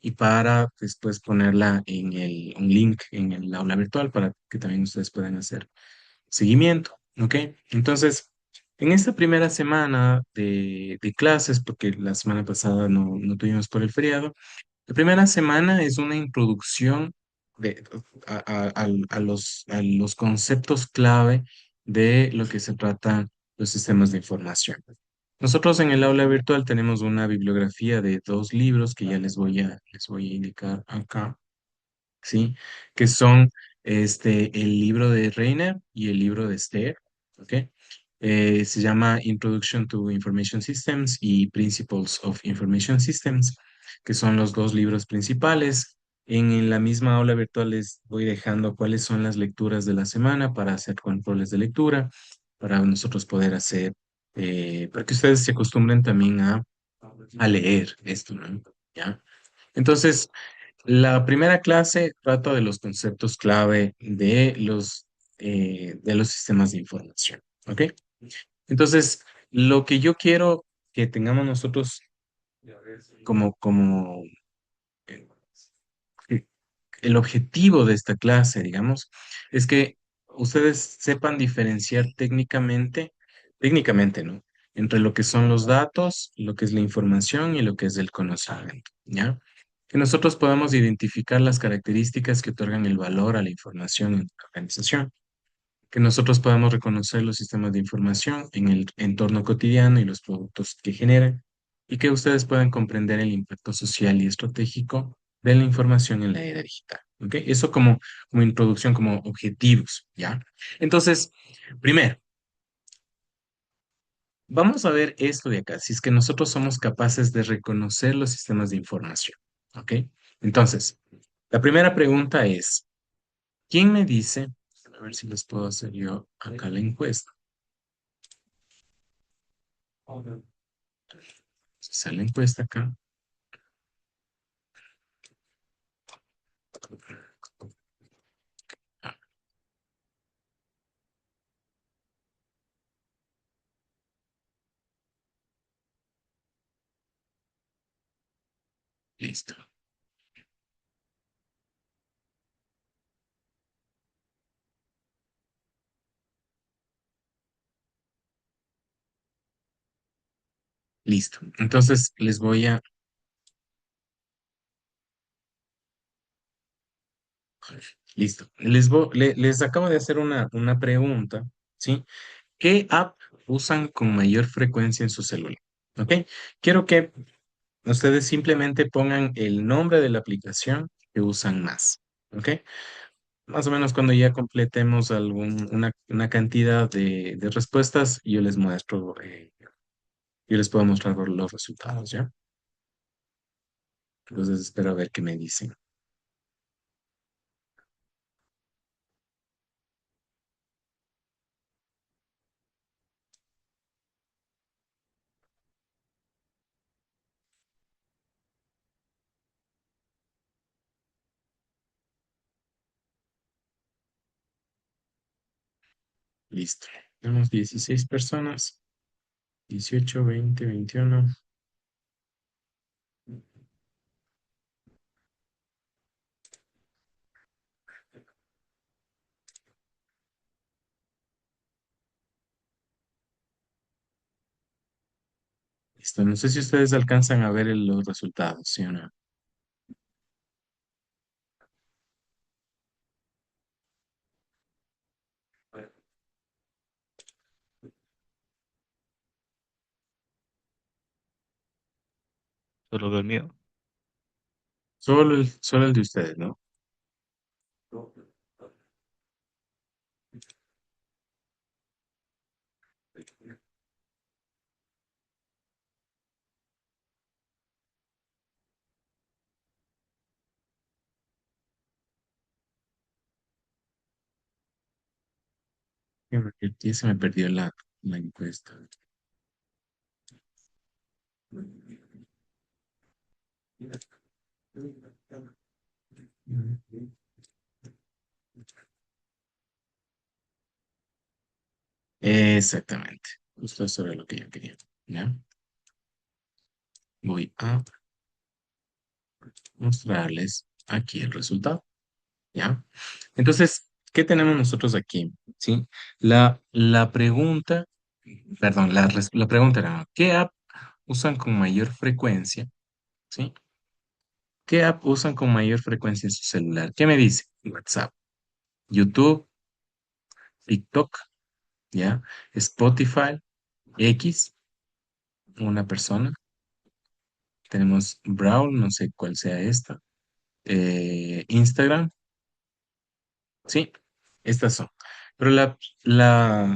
y para después ponerla un link en el aula virtual para que también ustedes puedan hacer seguimiento, ¿ok? Entonces, en esta primera semana de clases, porque la semana pasada no tuvimos por el feriado, la primera semana es una introducción de, a los conceptos clave de lo que se trata los sistemas de información. Nosotros en el aula virtual tenemos una bibliografía de dos libros que ya les voy a indicar acá, ¿sí? Que son el libro de Reiner y el libro de Stair, ¿ok? Se llama Introduction to Information Systems y Principles of Information Systems, que son los dos libros principales. En la misma aula virtual les voy dejando cuáles son las lecturas de la semana para hacer controles de lectura, para nosotros poder hacer, para que ustedes se acostumbren también a leer esto, ¿no? ¿Ya? Entonces, la primera clase trata de los conceptos clave de los sistemas de información, ¿ok? Entonces, lo que yo quiero que tengamos nosotros como eh, el objetivo de esta clase, digamos, es que ustedes sepan diferenciar técnicamente, ¿no? Entre lo que son los datos, lo que es la información y lo que es el conocimiento, ¿ya? Que nosotros podamos identificar las características que otorgan el valor a la información en la organización, que nosotros podamos reconocer los sistemas de información en el entorno cotidiano y los productos que generan, y que ustedes puedan comprender el impacto social y estratégico de la información en la era digital. ¿Ok? Eso como introducción, como objetivos, ¿ya? Entonces, primero, vamos a ver esto de acá, si es que nosotros somos capaces de reconocer los sistemas de información. ¿Ok? Entonces, la primera pregunta es, ¿quién me dice? A ver si les puedo hacer yo acá la encuesta. Sale la encuesta acá. Ah, listo, listo. Entonces les voy a, listo. Les acabo de hacer una pregunta, ¿sí? ¿Qué app usan con mayor frecuencia en su celular? ¿Ok? Quiero que ustedes simplemente pongan el nombre de la aplicación que usan más, ¿ok? Más o menos cuando ya completemos una cantidad de respuestas, yo les puedo mostrar los resultados, ¿ya? Entonces espero a ver qué me dicen. Listo. Tenemos 16 personas. 18, 20, 21. Listo. No sé si ustedes alcanzan a ver los resultados, ¿sí o no? Solo veo el mío. Solo el de ustedes, ¿no? Aquí se me perdió la encuesta. Exactamente. Justo sobre lo que yo quería. ¿Ya? Voy a mostrarles aquí el resultado, ¿ya? Entonces, ¿qué tenemos nosotros aquí? ¿Sí? La pregunta, perdón, la pregunta era, ¿qué app usan con mayor frecuencia? ¿Sí? ¿Qué app usan con mayor frecuencia en su celular? ¿Qué me dice? WhatsApp, YouTube, TikTok, ¿ya? Spotify, X, una persona. Tenemos Brawl, no sé cuál sea esta. Instagram, sí, estas son. Pero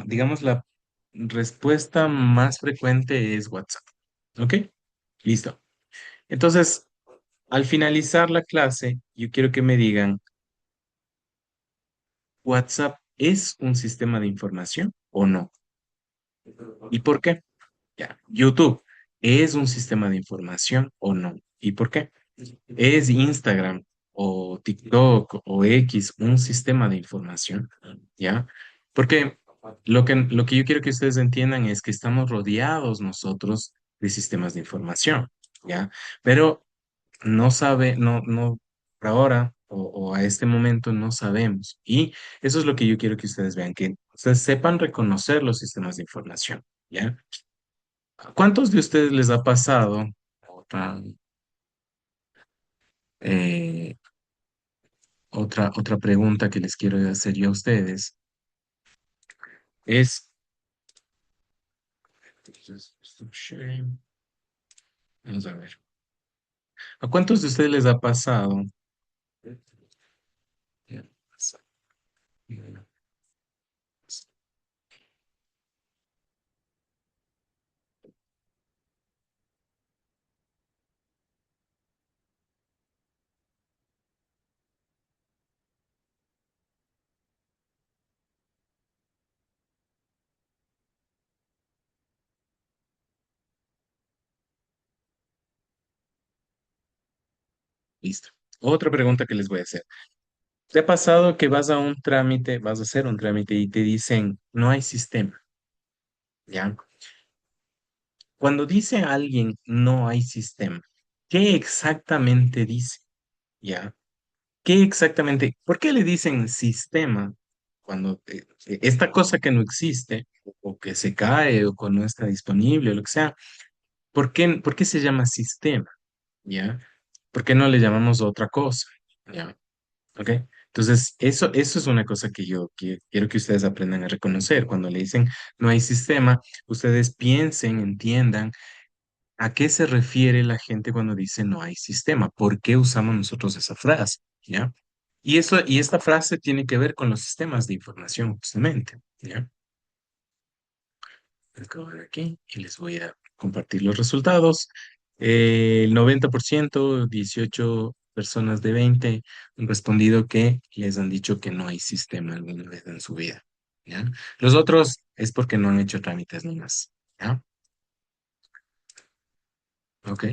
digamos, la respuesta más frecuente es WhatsApp. ¿Ok? Listo. Entonces, al finalizar la clase, yo quiero que me digan, ¿WhatsApp es un sistema de información o no? ¿Y por qué? Ya. YouTube, ¿es un sistema de información o no? ¿Y por qué? ¿Es Instagram o TikTok o X un sistema de información? ¿Ya? Porque lo que yo quiero que ustedes entiendan es que estamos rodeados nosotros de sistemas de información, ¿ya? Pero no, por ahora o a este momento no sabemos. Y eso es lo que yo quiero que ustedes vean, que ustedes sepan reconocer los sistemas de información, ¿ya? ¿Cuántos de ustedes les ha pasado? Otra, eh, otra pregunta que les quiero hacer yo a ustedes es, vamos a ver, ¿a cuántos de ustedes les ha pasado? Listo. Otra pregunta que les voy a hacer. ¿Te ha pasado que vas a un trámite, vas a hacer un trámite y te dicen, no hay sistema? ¿Ya? Cuando dice alguien, no hay sistema, ¿qué exactamente dice? ¿Ya? ¿Qué exactamente? ¿Por qué le dicen sistema cuando esta cosa que no existe o que se cae o cuando no está disponible o lo que sea? ¿Por qué se llama sistema? ¿Ya? ¿Por qué no le llamamos otra cosa? ¿Ya? ¿Ok? Entonces, eso es una cosa que yo quiero que ustedes aprendan a reconocer. Cuando le dicen no hay sistema, ustedes piensen, entiendan a qué se refiere la gente cuando dice no hay sistema. ¿Por qué usamos nosotros esa frase? ¿Ya? Y esta frase tiene que ver con los sistemas de información, justamente. ¿Ya? Acabo de ver aquí y les voy a compartir los resultados. El 90%, 18 personas de 20 han respondido que les han dicho que no hay sistema alguna vez en su vida. ¿Ya? Los otros es porque no han hecho trámites nomás. ¿Ya? Ok.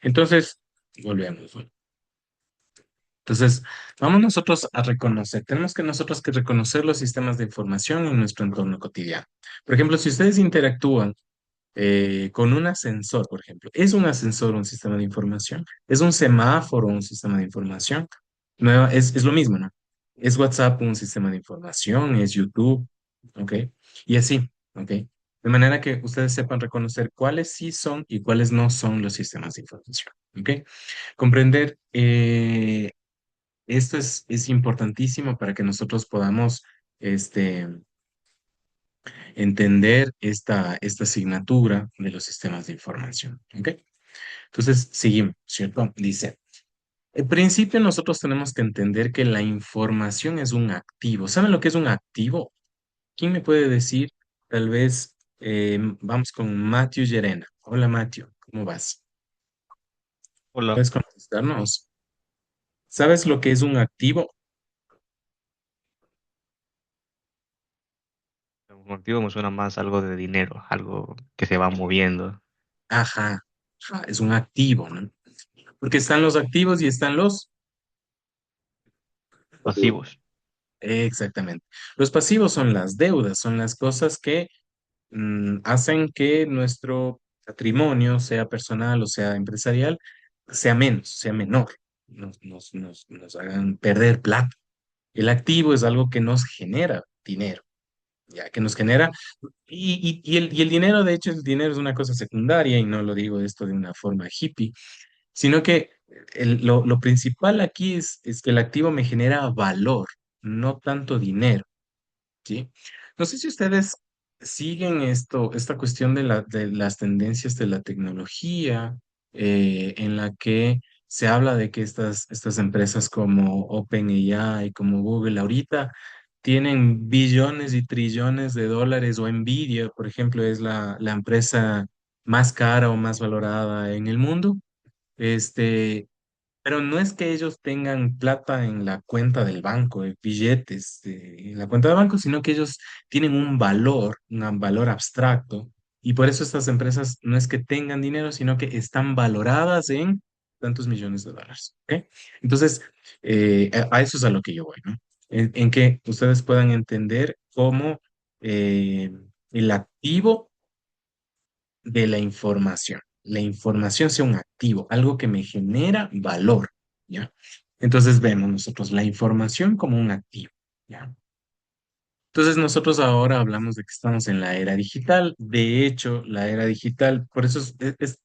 Entonces, volvemos. Entonces, vamos nosotros a reconocer, tenemos que nosotros que reconocer los sistemas de información en nuestro entorno cotidiano. Por ejemplo, si ustedes interactúan con un ascensor, por ejemplo, ¿es un ascensor un sistema de información? ¿Es un semáforo un sistema de información? No, es lo mismo, ¿no? ¿Es WhatsApp un sistema de información? ¿Es YouTube? ¿Ok? Y así, ¿ok? De manera que ustedes sepan reconocer cuáles sí son y cuáles no son los sistemas de información, ¿ok? Comprender esto es importantísimo para que nosotros podamos este, entender esta asignatura de los sistemas de información. ¿Ok? Entonces, seguimos, ¿cierto? Dice, en principio nosotros tenemos que entender que la información es un activo. ¿Saben lo que es un activo? ¿Quién me puede decir? Tal vez vamos con Matthew Llerena. Hola, Matthew, ¿cómo vas? Hola. ¿Puedes contestarnos? ¿Sabes lo que es un activo? Un activo me suena más algo de dinero, algo que se va moviendo. Ajá, ajá, es un activo, ¿no? Porque están los activos y están los... Pasivos. Exactamente. Los pasivos son las deudas, son las cosas que hacen que nuestro patrimonio, sea personal o sea empresarial, sea menos, sea menor, nos hagan perder plata. El activo es algo que nos genera dinero, ya que nos genera, y el dinero, de hecho, el dinero es una cosa secundaria, y no lo digo esto de una forma hippie, sino que lo principal aquí es que el activo me genera valor, no tanto dinero. ¿Sí? No sé si ustedes siguen esta cuestión de las tendencias de la tecnología, en la que se habla de que estas empresas como OpenAI, como Google, ahorita tienen billones y trillones de dólares, o Nvidia, por ejemplo, es la empresa más cara o más valorada en el mundo. Este, pero no es que ellos tengan plata en la cuenta del banco, billetes en la cuenta del banco, sino que ellos tienen un valor abstracto. Y por eso estas empresas no es que tengan dinero, sino que están valoradas en tantos millones de dólares. ¿Ok? Entonces, a eso es a lo que yo voy, ¿no? En que ustedes puedan entender cómo eh, el activo de la información. La información sea un activo, algo que me genera valor, ¿ya? Entonces vemos nosotros la información como un activo, ¿ya? Entonces nosotros ahora hablamos de que estamos en la era digital. De hecho, la era digital, por eso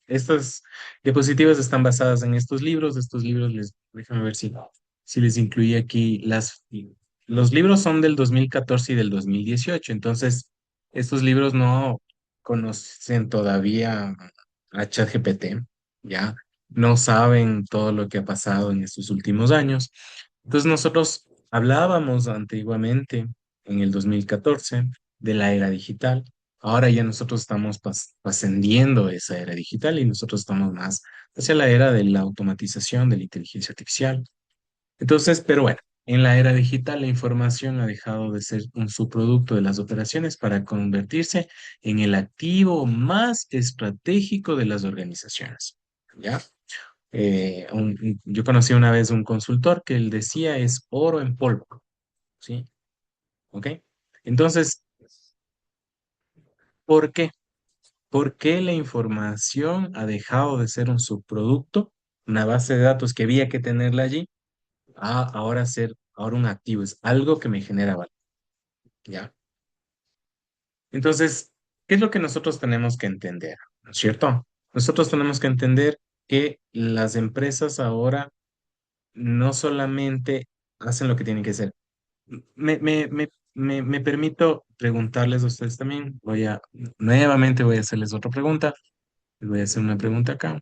estas diapositivas están basadas en estos libros. Estos libros déjame ver si les incluí aquí los libros son del 2014 y del 2018. Entonces, estos libros no conocen todavía a ChatGPT, ¿ya? No saben todo lo que ha pasado en estos últimos años. Entonces nosotros hablábamos antiguamente en el 2014 de la era digital. Ahora ya nosotros estamos pascendiendo esa era digital, y nosotros estamos más hacia la era de la automatización, de la inteligencia artificial. Entonces, pero bueno, en la era digital la información ha dejado de ser un subproducto de las operaciones para convertirse en el activo más estratégico de las organizaciones. ¿Ya? Yo conocí una vez un consultor que él decía es oro en polvo, ¿sí? ¿Ok? Entonces, ¿por qué? ¿Por qué la información ha dejado de ser un subproducto, una base de datos que había que tenerla allí, a ahora un activo? Es algo que me genera valor, ¿ya? Entonces, ¿qué es lo que nosotros tenemos que entender? ¿No es cierto? Nosotros tenemos que entender que las empresas ahora no solamente hacen lo que tienen que hacer. Me permito preguntarles a ustedes también. Nuevamente voy a hacerles otra pregunta. Les voy a hacer una pregunta acá.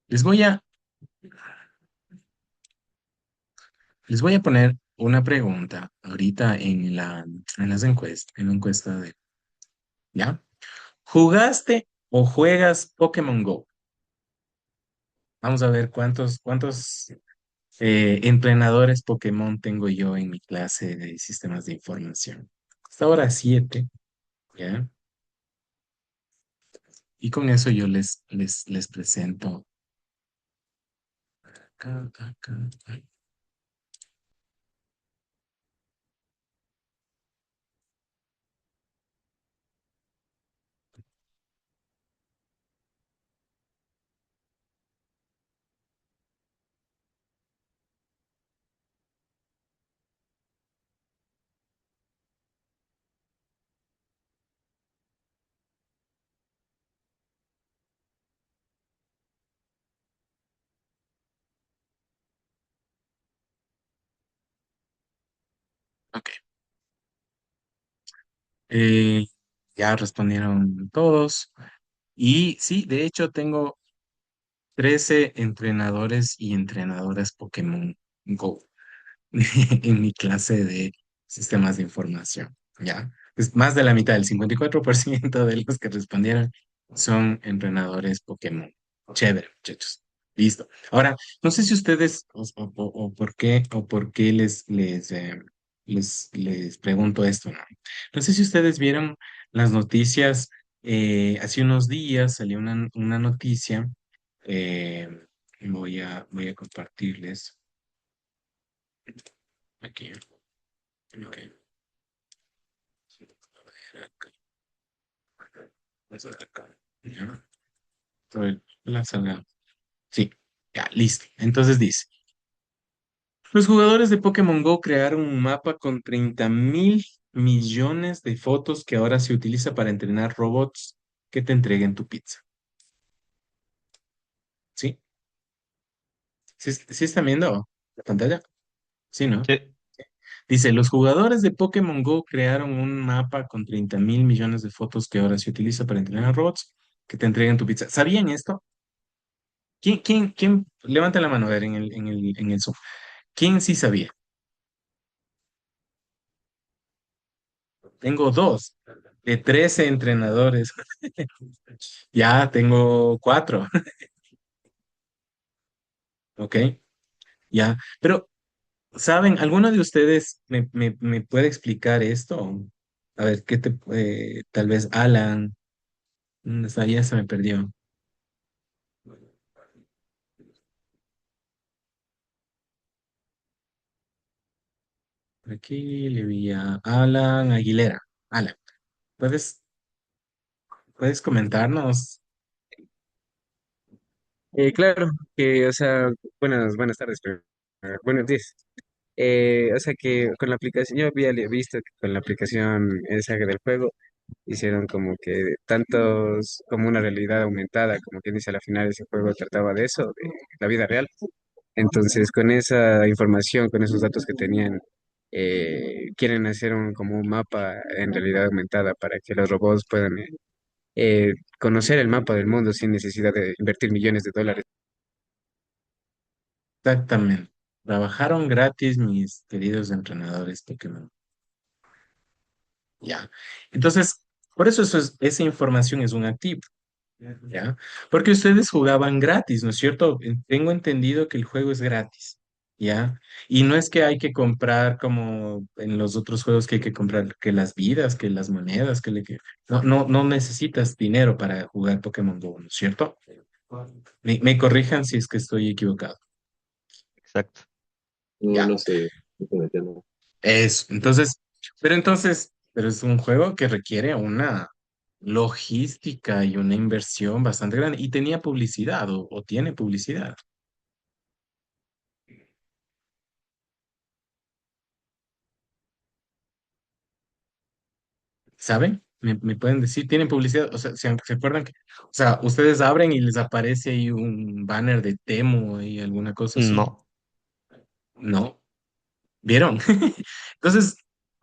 Les voy a, les voy a poner una pregunta ahorita en la encuesta ¿ya? ¿Jugaste o juegas Pokémon Go? Vamos a ver cuántos entrenadores Pokémon tengo yo en mi clase de sistemas de información. Hasta ahora 7, ¿ya? Y con eso yo les presento. Acá, acá. Ok. Eh, ya respondieron todos. Y sí, de hecho tengo 13 entrenadores y entrenadoras Pokémon Go en mi clase de sistemas de información. ¿Ya? Es más de la mitad, el 54% de los que respondieron son entrenadores Pokémon. Chévere, muchachos. Listo. Ahora, no sé si ustedes, o por qué les pregunto esto, ¿no? No sé si ustedes vieron las noticias Hace unos días salió una noticia, eh, voy a compartirles aquí. Ok. Vamos a ver acá. Ya. La salga. Sí, ya, listo. Entonces dice, los jugadores de Pokémon Go crearon un mapa con 30.000 millones de fotos que ahora se utiliza para entrenar robots que te entreguen tu pizza. ¿Sí? ¿Sí están viendo la pantalla? Sí, ¿no? Sí. Dice, los jugadores de Pokémon Go crearon un mapa con 30.000 millones de fotos que ahora se utiliza para entrenar robots que te entreguen tu pizza. ¿Sabían esto? ¿Quién? Levanta la mano a ver en el Zoom. ¿Quién sí sabía? Tengo dos de 13 entrenadores. Ya tengo cuatro, ¿ok? Ya. Pero, ¿saben? ¿Alguno de ustedes me puede explicar esto? A ver, tal vez Alan, ya se me perdió. Aquí le vi a Alan Aguilera. Alan, ¿puedes, puedes comentarnos? Claro, o sea, buenas tardes, buenos días. O sea que con la aplicación, yo había visto que con la aplicación esa del juego hicieron como que tantos, como una realidad aumentada, como quien dice, al final ese juego trataba de eso, de la vida real. Entonces, con esa información, con esos datos que tenían, quieren hacer como un mapa en realidad aumentada para que los robots puedan conocer el mapa del mundo sin necesidad de invertir millones de dólares. Exactamente. Trabajaron gratis mis queridos entrenadores Pokémon. Ya. Entonces, por eso esa información es un activo. ¿Ya? Porque ustedes jugaban gratis, ¿no es cierto? Tengo entendido que el juego es gratis, ¿ya? Y no es que hay que comprar como en los otros juegos que hay que comprar que las vidas, que las monedas, no necesitas dinero para jugar Pokémon Go, ¿no es cierto? Me corrijan si es que estoy equivocado. Exacto. No, Ya, no sé, definitivamente no. eso. Pero es un juego que requiere una logística y una inversión bastante grande. Y tenía publicidad o tiene publicidad. ¿Saben? ¿Me pueden decir? ¿Tienen publicidad? O sea, ¿se acuerdan que, o sea, ustedes abren y les aparece ahí un banner de Temu y alguna cosa así? No. No. ¿Vieron? Entonces,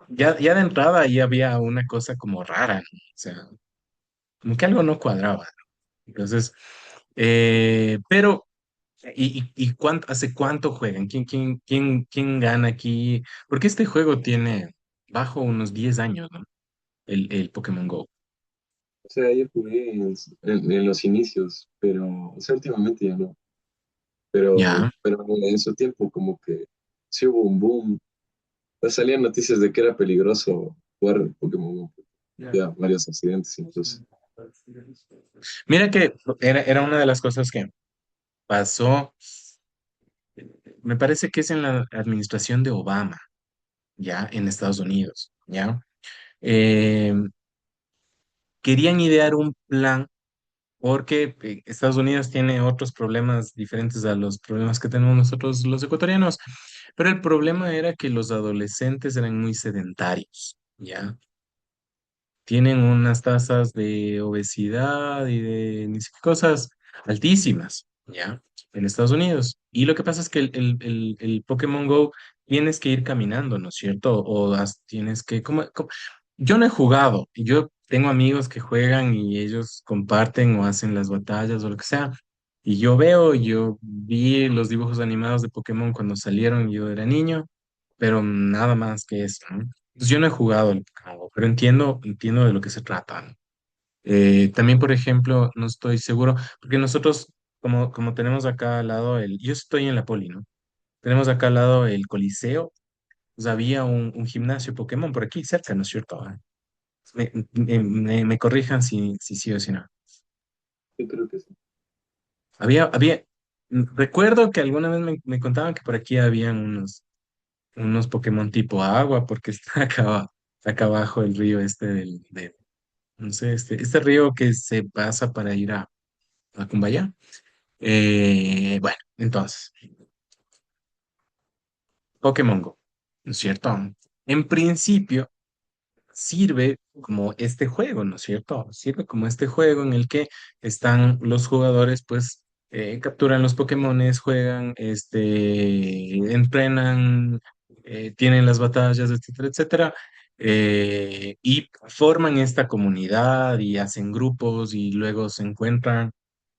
ya de entrada ahí había una cosa como rara, ¿no? O sea, como que algo no cuadraba. Entonces, pero, ¿hace cuánto juegan? ¿Quién gana aquí? Porque este juego tiene bajo unos 10 años, ¿no? El Pokémon Go. O sea, yo jugué en los inicios, pero, o sea, últimamente ya no. Ya. Pero en su tiempo como que sí hubo un boom. Pues salían noticias de que era peligroso jugar Pokémon Go. Ya, varios accidentes incluso. Mira que era una de las cosas que pasó, me parece que es en la administración de Obama, ya, en Estados Unidos, ya. Eh, Querían idear un plan porque Estados Unidos tiene otros problemas diferentes a los problemas que tenemos nosotros los ecuatorianos, pero el problema era que los adolescentes eran muy sedentarios, ya. Tienen unas tasas de obesidad y de ni sé qué cosas altísimas, ¿ya? En Estados Unidos. Y lo que pasa es que el Pokémon Go tienes que ir caminando, ¿no es cierto? Tienes que... Yo no he jugado, yo tengo amigos que juegan y ellos comparten o hacen las batallas o lo que sea. Y yo vi los dibujos animados de Pokémon cuando salieron, yo era niño, pero nada más que eso, ¿no? Pues yo no he jugado el Pokémon Go, pero entiendo de lo que se trata, ¿no? También, por ejemplo, no estoy seguro, porque nosotros, como tenemos acá al lado yo estoy en la Poli, ¿no? Tenemos acá al lado el Coliseo, pues había un gimnasio Pokémon por aquí cerca, ¿no es cierto? Me corrijan si sí o si no. Yo creo que sí. Había, recuerdo que alguna vez me contaban que por aquí habían unos Pokémon tipo agua, porque está acá abajo el río este no sé, este río que se pasa para ir a Cumbayá. Bueno, entonces, Pokémon Go, ¿no es cierto? En principio, sirve como este juego, ¿no es cierto? Sirve como este juego en el que están los jugadores, pues, capturan los Pokémones, juegan, entrenan, tienen las batallas, etcétera, etcétera, y forman esta comunidad y hacen grupos y luego se encuentran.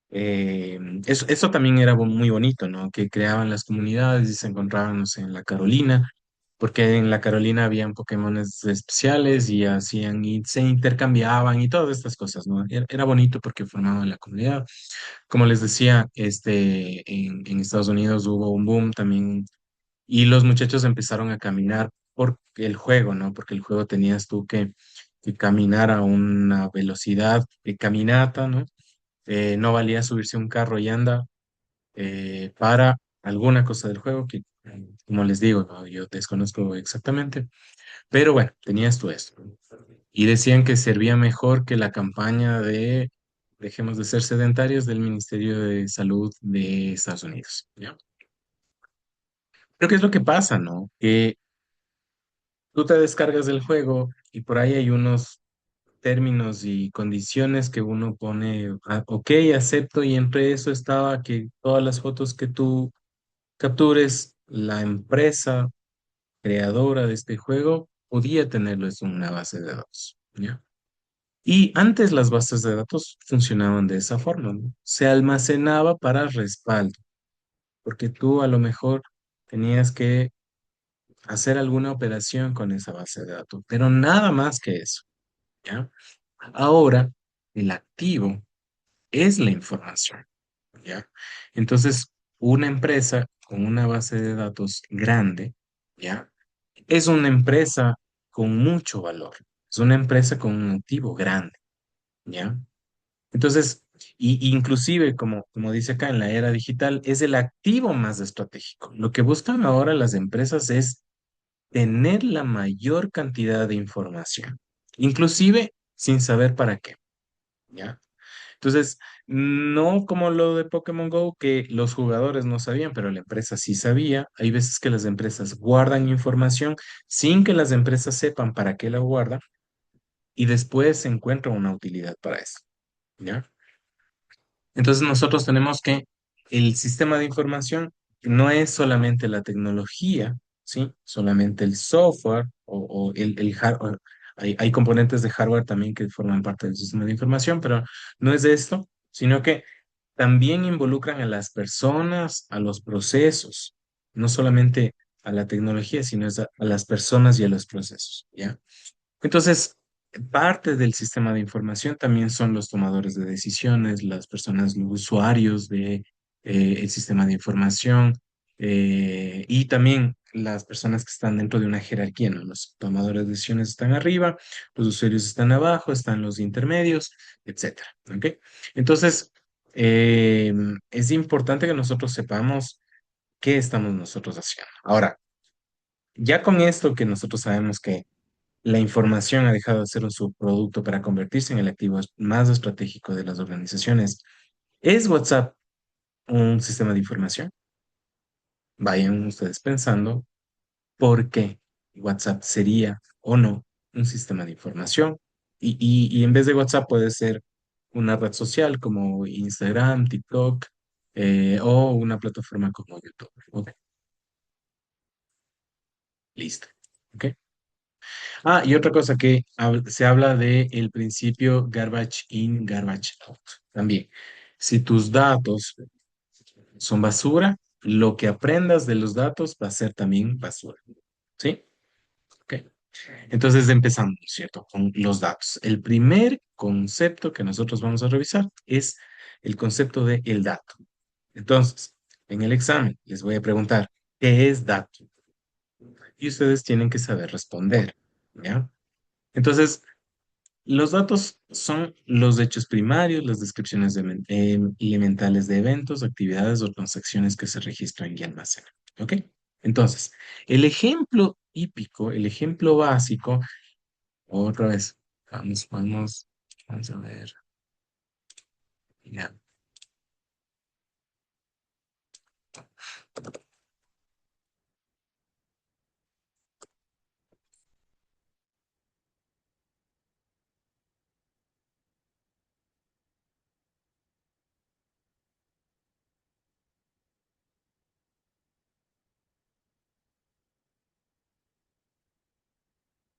Eso también era muy bonito, ¿no? Que creaban las comunidades y se encontraban, no sé, en la Carolina, porque en la Carolina habían Pokémones especiales y hacían y se intercambiaban y todas estas cosas, ¿no? Era bonito porque formaban la comunidad. Como les decía, en Estados Unidos hubo un boom también y los muchachos empezaron a caminar por el juego, ¿no? Porque el juego tenías tú que caminar a una velocidad de caminata, ¿no? No valía subirse a un carro y anda para alguna cosa del juego que, como les digo, no, yo desconozco exactamente, pero bueno, tenías tú esto. Y decían que servía mejor que la campaña de dejemos de ser sedentarios del Ministerio de Salud de Estados Unidos, ¿ya? Creo que es lo que pasa, ¿no? Que tú te descargas del juego y por ahí hay unos términos y condiciones que uno pone, ok, acepto, y entre eso estaba que todas las fotos que tú captures, la empresa creadora de este juego podía tenerlo en una base de datos, ¿ya? Y antes las bases de datos funcionaban de esa forma, ¿no? Se almacenaba para respaldo, porque tú a lo mejor tenías que hacer alguna operación con esa base de datos, pero nada más que eso, ¿ya? Ahora, el activo es la información, ¿ya? Entonces, una empresa con una base de datos grande, ¿ya? Es una empresa con mucho valor, es una empresa con un activo grande, ¿ya? Entonces, inclusive, como dice acá, en la era digital, es el activo más estratégico. Lo que buscan ahora las empresas es tener la mayor cantidad de información, inclusive sin saber para qué, ¿ya? Entonces, no como lo de Pokémon Go, que los jugadores no sabían, pero la empresa sí sabía. Hay veces que las empresas guardan información sin que las empresas sepan para qué la guardan y después se encuentra una utilidad para eso, ¿ya? Entonces nosotros tenemos que el sistema de información no es solamente la tecnología, ¿sí? Solamente el software o el hardware. Hay componentes de hardware también que forman parte del sistema de información, pero no es de esto, sino que también involucran a las personas, a los procesos, no solamente a la tecnología, sino a las personas y a los procesos, ¿ya? Entonces, parte del sistema de información también son los tomadores de decisiones, las personas, los usuarios de, el sistema de información, y también las personas que están dentro de una jerarquía, ¿no? Los tomadores de decisiones están arriba, los usuarios están abajo, están los intermedios, etcétera. ¿Ok? Entonces, es importante que nosotros sepamos qué estamos nosotros haciendo. Ahora, ya con esto que nosotros sabemos que la información ha dejado de ser un subproducto para convertirse en el activo más estratégico de las organizaciones. ¿Es WhatsApp un sistema de información? Vayan ustedes pensando por qué WhatsApp sería o no un sistema de información. Y en vez de WhatsApp puede ser una red social como Instagram, TikTok, o una plataforma como YouTube. Ok, listo. Ok. Ah, y otra cosa que se habla de el principio garbage in, garbage out. También, si tus datos son basura, lo que aprendas de los datos va a ser también basura. ¿Sí? Ok. Entonces empezamos, ¿cierto? Con los datos. El primer concepto que nosotros vamos a revisar es el concepto de el dato. Entonces, en el examen les voy a preguntar, ¿qué es dato? Y ustedes tienen que saber responder, ¿ya? Entonces, Los datos son los hechos primarios, las descripciones elementales de eventos, actividades o transacciones que se registran y almacenan. ¿Ok? Entonces, el ejemplo típico, el ejemplo básico, otra vez, vamos a ver. Ya.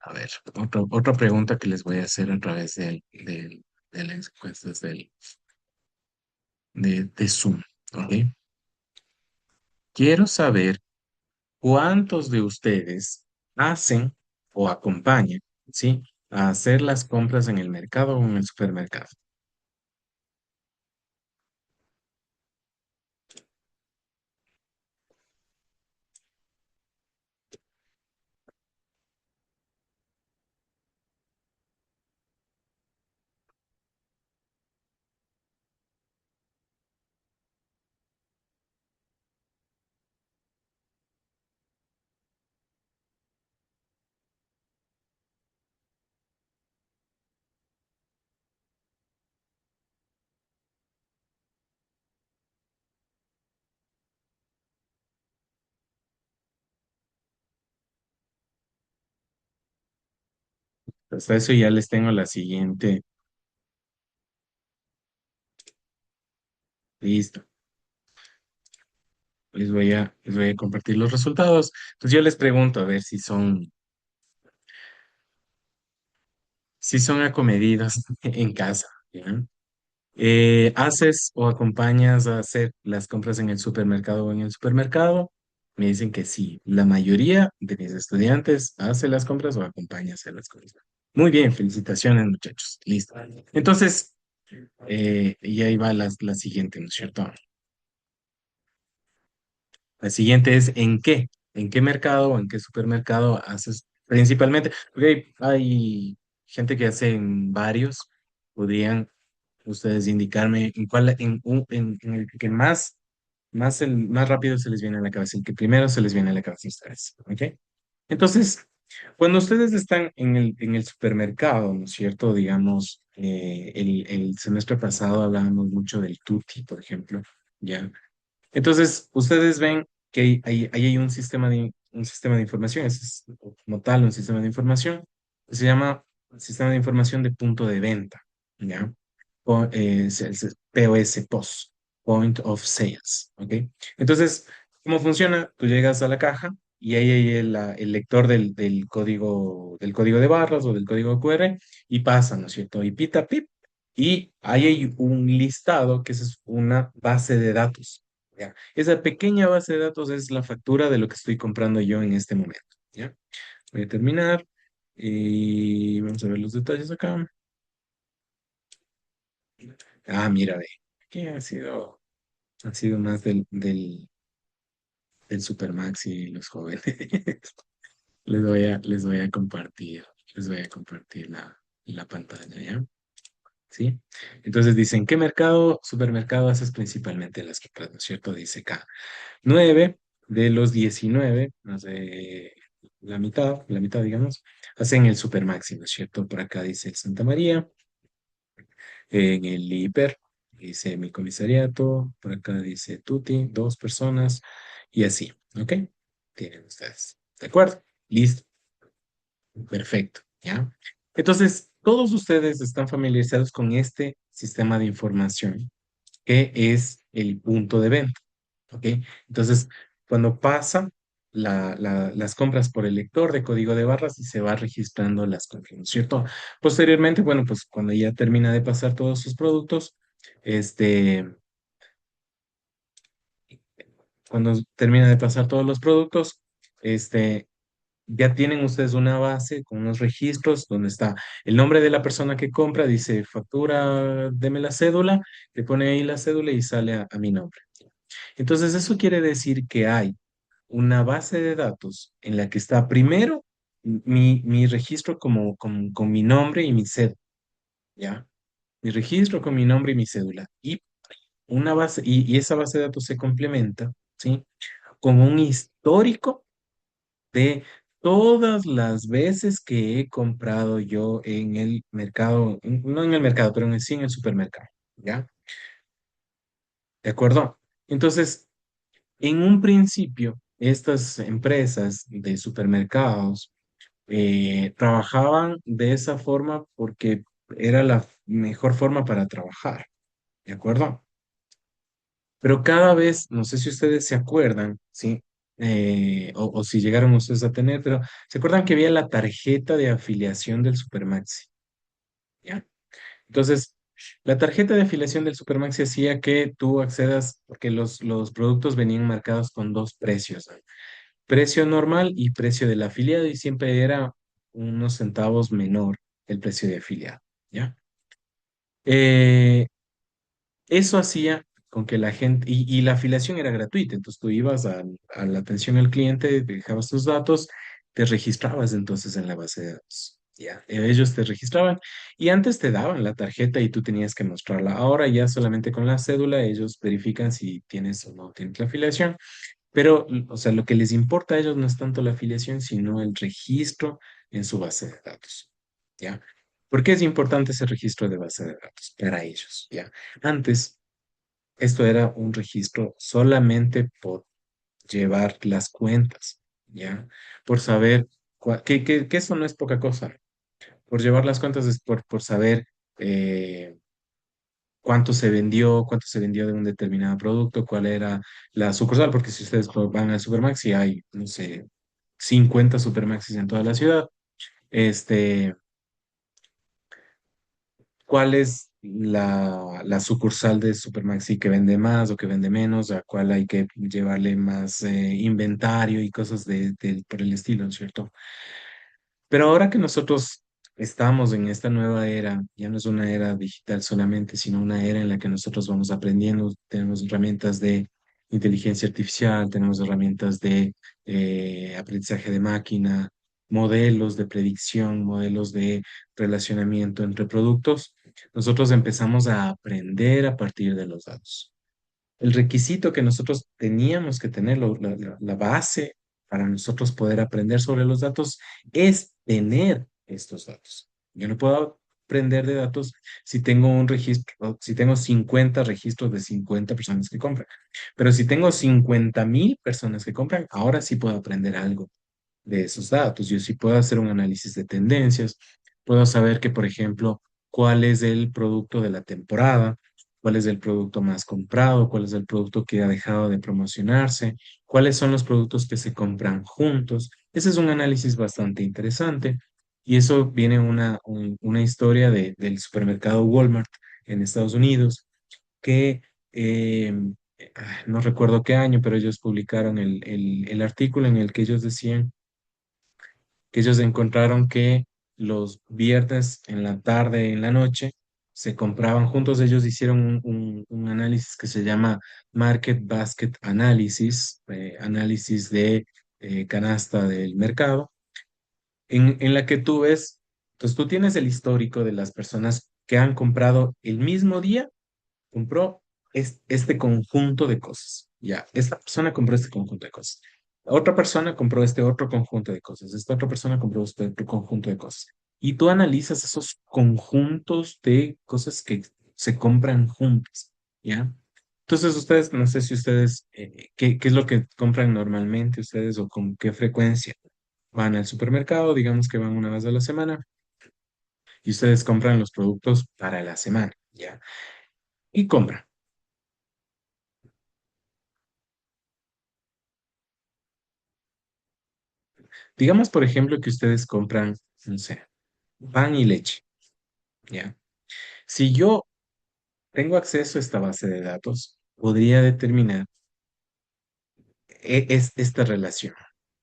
A ver, otra pregunta que les voy a hacer a través de las encuestas de Zoom. ¿Ok? Quiero saber cuántos de ustedes hacen o acompañan, ¿sí? A hacer las compras en el mercado o en el supermercado. Hasta eso ya les tengo la siguiente. Listo. Les voy a compartir los resultados. Entonces yo les pregunto a ver si son acomedidos en casa. ¿Ya? ¿Haces o acompañas a hacer las compras en el supermercado o en el supermercado? Me dicen que sí. La mayoría de mis estudiantes hace las compras o acompaña a hacer las compras. Muy bien, felicitaciones, muchachos. Listo. Entonces, y ahí va la siguiente, ¿no es cierto? La siguiente es ¿en qué? ¿En qué mercado o en qué supermercado haces principalmente? Porque hay gente que hace en varios. Podrían ustedes indicarme en cuál, en el que más rápido se les viene a la cabeza, el que primero se les viene a la cabeza a ustedes. ¿Ok? Entonces, cuando ustedes están en el supermercado, ¿no es cierto? Digamos, el semestre pasado hablábamos mucho del tutti, por ejemplo, ¿ya? Entonces, ustedes ven que ahí hay un sistema de información, es como tal un sistema de información, que se llama Sistema de Información de Punto de Venta, ¿ya? POS, POS, Point of Sales, ¿ok? Entonces, ¿cómo funciona? Tú llegas a la caja y ahí hay el lector del código de barras o del código QR y pasa, ¿no es cierto? Y pita, pip, y ahí hay un listado que es una base de datos. ¿Ya? Esa pequeña base de datos es la factura de lo que estoy comprando yo en este momento. ¿Ya? Voy a terminar y vamos a ver los detalles acá. Ah, mira, ve. Aquí ha sido más del Supermax y los jóvenes. Les voy a compartir la pantalla, ¿ya? ¿Sí? Entonces dicen, ¿qué supermercado haces principalmente las compras? ¿No es cierto? Dice acá. 9 de los 19, no sé, la mitad, digamos, hacen el super máximo, ¿cierto? Por acá dice el Santa María, en el Hiper, dice mi comisariato, por acá dice Tuti, 2 personas, y así, ¿ok? Tienen ustedes. ¿De acuerdo? Listo. Perfecto, ¿ya? Entonces, todos ustedes están familiarizados con este sistema de información que es el punto de venta. ¿Ok? Entonces, cuando pasa las compras por el lector de código de barras y se va registrando las compras, ¿no es cierto? Posteriormente, bueno, pues cuando ya termina de pasar todos sus productos, este, cuando termina de pasar todos los productos, este, ya tienen ustedes una base con unos registros donde está el nombre de la persona que compra, dice factura, deme la cédula, le pone ahí la cédula y sale a mi nombre. Entonces, eso quiere decir que hay una base de datos en la que está primero mi registro con mi nombre y mi sed. ¿ya? Mi registro con mi nombre y mi cédula. Y esa base de datos se complementa, ¿sí? Con un histórico de todas las veces que he comprado yo en el mercado, no en el mercado, pero sí en el supermercado, ¿ya? ¿De acuerdo? Entonces, en un principio, estas empresas de supermercados trabajaban de esa forma porque era la mejor forma para trabajar, ¿de acuerdo? Pero cada vez, no sé si ustedes se acuerdan, ¿sí? O si llegaron ustedes a tener, pero ¿se acuerdan que había la tarjeta de afiliación del Supermaxi? ¿Ya? Entonces, la tarjeta de afiliación del Supermaxi hacía que tú accedas, porque los productos venían marcados con dos precios, ¿no? Precio normal y precio del afiliado, y siempre era unos centavos menor el precio de afiliado, ¿ya? Eh, Eso hacía con que la gente, y la afiliación era gratuita, entonces tú ibas a la atención al cliente, dejabas tus datos, te registrabas entonces en la base de datos. Ya, ellos te registraban y antes te daban la tarjeta y tú tenías que mostrarla. Ahora ya solamente con la cédula ellos verifican si tienes o no tienes la afiliación, pero, o sea, lo que les importa a ellos no es tanto la afiliación, sino el registro en su base de datos. ¿Ya? ¿Por qué es importante ese registro de base de datos para ellos? ¿Ya? Antes, esto era un registro solamente por llevar las cuentas, ¿ya? Por saber, que eso no es poca cosa. Por llevar las cuentas es por saber eh, cuánto se vendió de un determinado producto, cuál era la sucursal, porque si ustedes van al Supermaxi hay, no sé, 50 Supermaxis en toda la ciudad. Este, ¿cuál es la sucursal de Supermaxi que vende más o que vende menos? ¿A cuál hay que llevarle más inventario y cosas por el estilo, ¿cierto? Pero ahora que nosotros estamos en esta nueva era, ya no es una era digital solamente, sino una era en la que nosotros vamos aprendiendo, tenemos herramientas de inteligencia artificial, tenemos herramientas de aprendizaje de máquina, modelos de predicción, modelos de relacionamiento entre productos, nosotros empezamos a aprender a partir de los datos. El requisito que nosotros teníamos que tener, la base para nosotros poder aprender sobre los datos, es tener estos datos. Yo no puedo aprender de datos si tengo un registro, si tengo 50 registros de 50 personas que compran. Pero si tengo 50.000 personas que compran, ahora sí puedo aprender algo de esos datos. Yo sí puedo hacer un análisis de tendencias, puedo saber que, por ejemplo, cuál es el producto de la temporada, cuál es el producto más comprado, cuál es el producto que ha dejado de promocionarse, cuáles son los productos que se compran juntos. Ese es un análisis bastante interesante y eso viene una historia del supermercado Walmart en Estados Unidos que eh, no recuerdo qué año, pero ellos publicaron el artículo en el que ellos decían que ellos encontraron que los viernes en la tarde, en la noche, se compraban juntos. Ellos hicieron un análisis que se llama Market Basket Analysis, análisis de canasta del mercado, en la que tú ves, entonces tú tienes el histórico de las personas que han comprado el mismo día, compró este conjunto de cosas. Ya, esta persona compró este conjunto de cosas. La otra persona compró este otro conjunto de cosas. Esta otra persona compró este otro conjunto de cosas. Y tú analizas esos conjuntos de cosas que se compran juntas. ¿Ya? Entonces, ustedes, no sé si ustedes, qué es lo que compran normalmente ustedes o con qué frecuencia van al supermercado, digamos que van una vez a la semana y ustedes compran los productos para la semana, ¿ya? Y compran. Digamos, por ejemplo, que ustedes compran, no sé, pan y leche, ¿ya? Si yo tengo acceso a esta base de datos, podría determinar esta relación.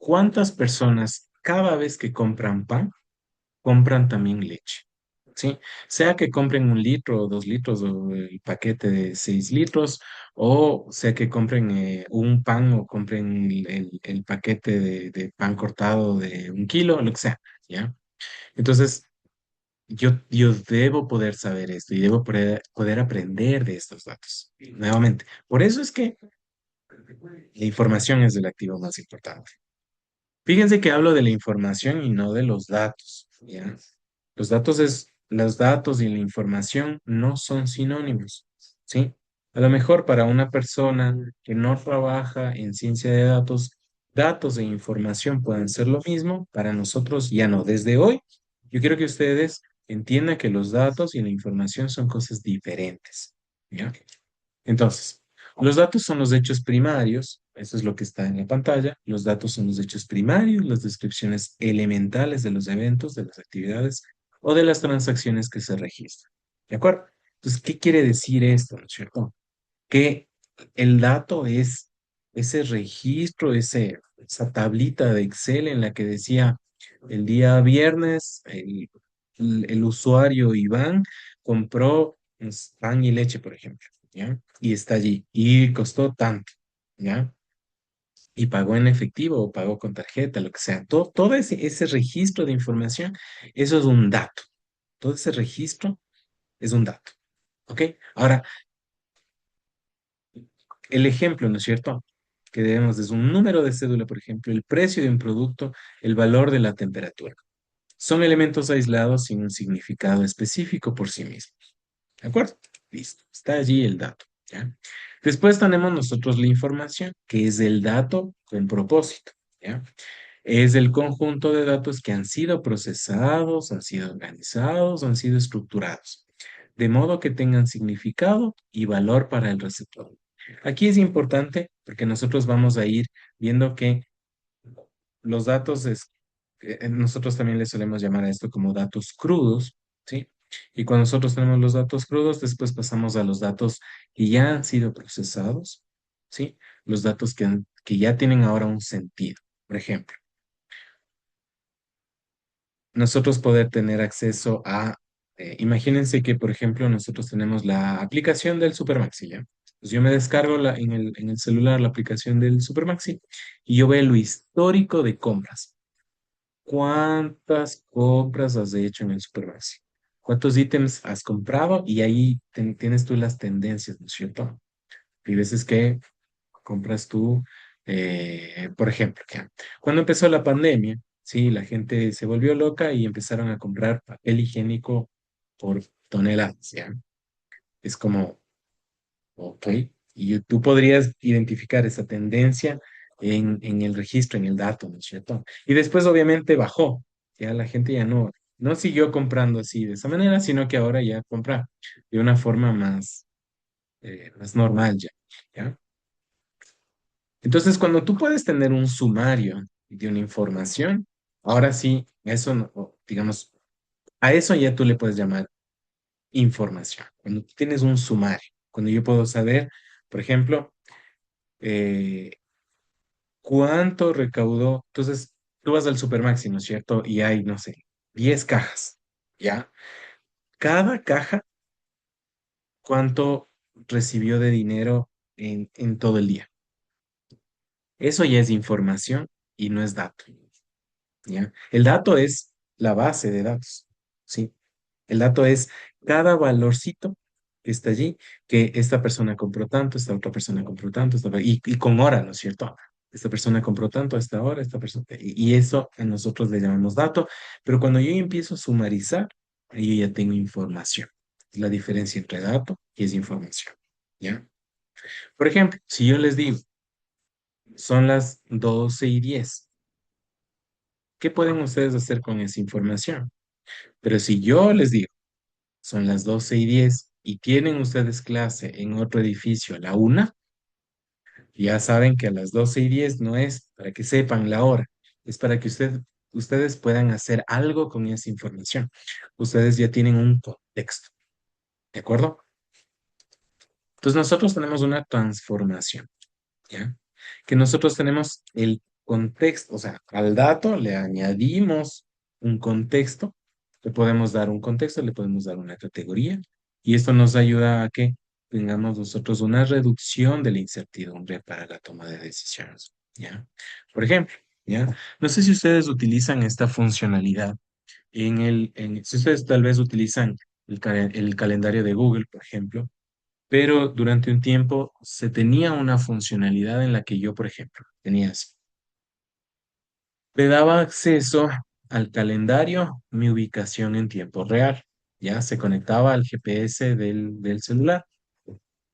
¿Cuántas personas cada vez que compran pan, compran también leche? ¿Sí? Sea que compren 1 litro o 2 litros o el paquete de 6 litros, o sea que compren un pan o compren el paquete de pan cortado de 1 kilo, lo que sea, ¿ya? Entonces, yo debo poder saber esto y debo poder aprender de estos datos. Nuevamente, por eso es que la información es el activo más importante. Fíjense que hablo de la información y no de los datos, ¿ya? Los datos y la información no son sinónimos, ¿sí? A lo mejor para una persona que no trabaja en ciencia de datos, datos e información pueden ser lo mismo, para nosotros ya no. Desde hoy, yo quiero que ustedes entiendan que los datos y la información son cosas diferentes, ¿ya? Entonces, los datos son los hechos primarios, eso es lo que está en la pantalla. Los datos son los hechos primarios, las descripciones elementales de los eventos, de las actividades o de las transacciones que se registran. ¿De acuerdo? Entonces, ¿qué quiere decir esto, no es cierto? Que el dato es ese registro, esa tablita de Excel en la que decía el día viernes el usuario Iván compró pan y leche, por ejemplo, ¿ya? Y está allí y costó tanto, ¿ya? Y pagó en efectivo o pagó con tarjeta, lo que sea. Todo ese registro de información, eso es un dato. Todo ese registro es un dato, ¿ok? Ahora, el ejemplo, ¿no es cierto? Que debemos es un número de cédula, por ejemplo, el precio de un producto, el valor de la temperatura. Son elementos aislados sin un significado específico por sí mismos. ¿De acuerdo? Listo. Está allí el dato. ¿Ya? Después tenemos nosotros la información, que es el dato con propósito. ¿Ya? Es el conjunto de datos que han sido procesados, han sido organizados, han sido estructurados, de modo que tengan significado y valor para el receptor. Aquí es importante porque nosotros vamos a ir viendo que los datos nosotros también le solemos llamar a esto como datos crudos, ¿sí? Y cuando nosotros tenemos los datos crudos, después pasamos a los datos que ya han sido procesados, ¿sí? Los datos que ya tienen ahora un sentido. Por ejemplo, nosotros poder tener acceso a, imagínense que, por ejemplo, nosotros tenemos la aplicación del Supermaxi, ¿ya? Pues yo me descargo en el celular la aplicación del Supermaxi y yo veo lo histórico de compras. ¿Cuántas compras has hecho en el Supermaxi? ¿Cuántos ítems has comprado? Y ahí tienes tú las tendencias, ¿no es cierto? Hay veces que compras tú, por ejemplo, ya, cuando empezó la pandemia, sí, la gente se volvió loca y empezaron a comprar papel higiénico por toneladas, ¿ya? Es como, ok, y tú podrías identificar esa tendencia en el registro, en el dato, ¿no es cierto? Y después obviamente bajó, ya la gente ya no siguió comprando así de esa manera, sino que ahora ya compra de una forma más normal ya, ¿ya? Entonces, cuando tú puedes tener un sumario de una información, ahora sí, eso, digamos, a eso ya tú le puedes llamar información. Cuando tú tienes un sumario, cuando yo puedo saber, por ejemplo, eh, cuánto recaudó. Entonces, tú vas al Supermaxi, ¿no es cierto? Y hay, no sé, 10 cajas, ¿ya? Cada caja, ¿cuánto recibió de dinero en todo el día? Eso ya es información y no es dato. ¿Ya? El dato es la base de datos, ¿sí? El dato es cada valorcito que está allí, que esta persona compró tanto, esta otra persona compró tanto, y con hora, ¿no es cierto? Esta persona compró tanto a esta hora, esta persona, y eso a nosotros le llamamos dato, pero cuando yo empiezo a sumarizar, ahí yo ya tengo información. Es la diferencia entre dato y es información, ¿ya? Por ejemplo, si yo les digo, son las 12:10, ¿qué pueden ustedes hacer con esa información? Pero si yo les digo, son las 12:10 y tienen ustedes clase en otro edificio a la 1, ya saben que a las 12:10 no es para que sepan la hora, es para que ustedes puedan hacer algo con esa información. Ustedes ya tienen un contexto, ¿de acuerdo? Entonces nosotros tenemos una transformación, ¿ya? Que nosotros tenemos el contexto, o sea, al dato le añadimos un contexto, le podemos dar un contexto, le podemos dar una categoría, y esto nos ayuda a que tengamos nosotros una reducción de la incertidumbre para la toma de decisiones, ¿ya? Por ejemplo, ¿ya? No sé si ustedes utilizan esta funcionalidad Si ustedes tal vez utilizan el calendario de Google, por ejemplo, pero durante un tiempo se tenía una funcionalidad en la que yo, por ejemplo, tenía así. Le daba acceso al calendario, mi ubicación en tiempo real. Ya se conectaba al GPS del celular.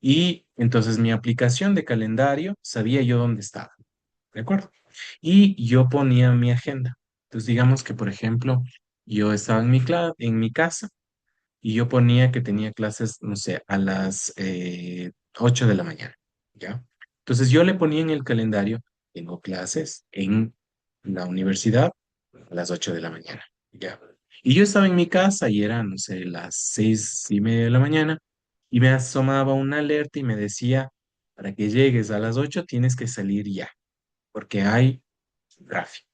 Y entonces mi aplicación de calendario sabía yo dónde estaba. ¿De acuerdo? Y yo ponía mi agenda. Entonces, digamos que, por ejemplo, yo estaba en mi casa y yo ponía que tenía clases, no sé, a las 8 de la mañana, ¿ya? Entonces yo le ponía en el calendario, tengo clases en la universidad a las 8 de la mañana, ¿ya? Y yo estaba en mi casa y eran, no sé, las 6:30 de la mañana y me asomaba una alerta y me decía, para que llegues a las 8 tienes que salir ya, porque hay tráfico,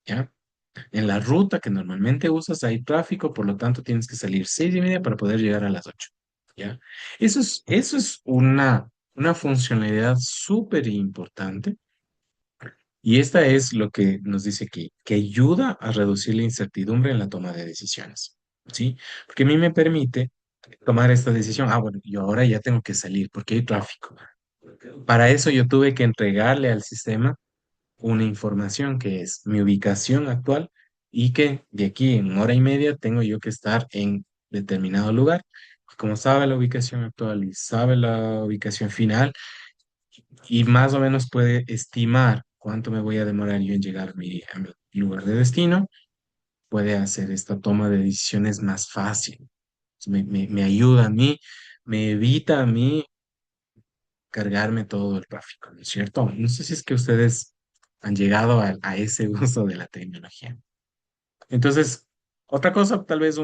¿ya? En la ruta que normalmente usas hay tráfico, por lo tanto tienes que salir 6:30 para poder llegar a las 8. ¿Ya? Eso es una funcionalidad súper importante y esta es lo que nos dice aquí, que ayuda a reducir la incertidumbre en la toma de decisiones. ¿Sí? Porque a mí me permite tomar esta decisión. Ah, bueno, yo ahora ya tengo que salir porque hay tráfico. Para eso yo tuve que entregarle al sistema una información que es mi ubicación actual y que de aquí en hora y media tengo yo que estar en determinado lugar. Como sabe la ubicación actual y sabe la ubicación final y más o menos puede estimar cuánto me voy a demorar yo en llegar a mi lugar de destino, puede hacer esta toma de decisiones más fácil. Me ayuda a mí, me evita a mí cargarme todo el tráfico, ¿no es cierto? No sé si es que ustedes han llegado a ese uso de la tecnología. Entonces, otra cosa, tal vez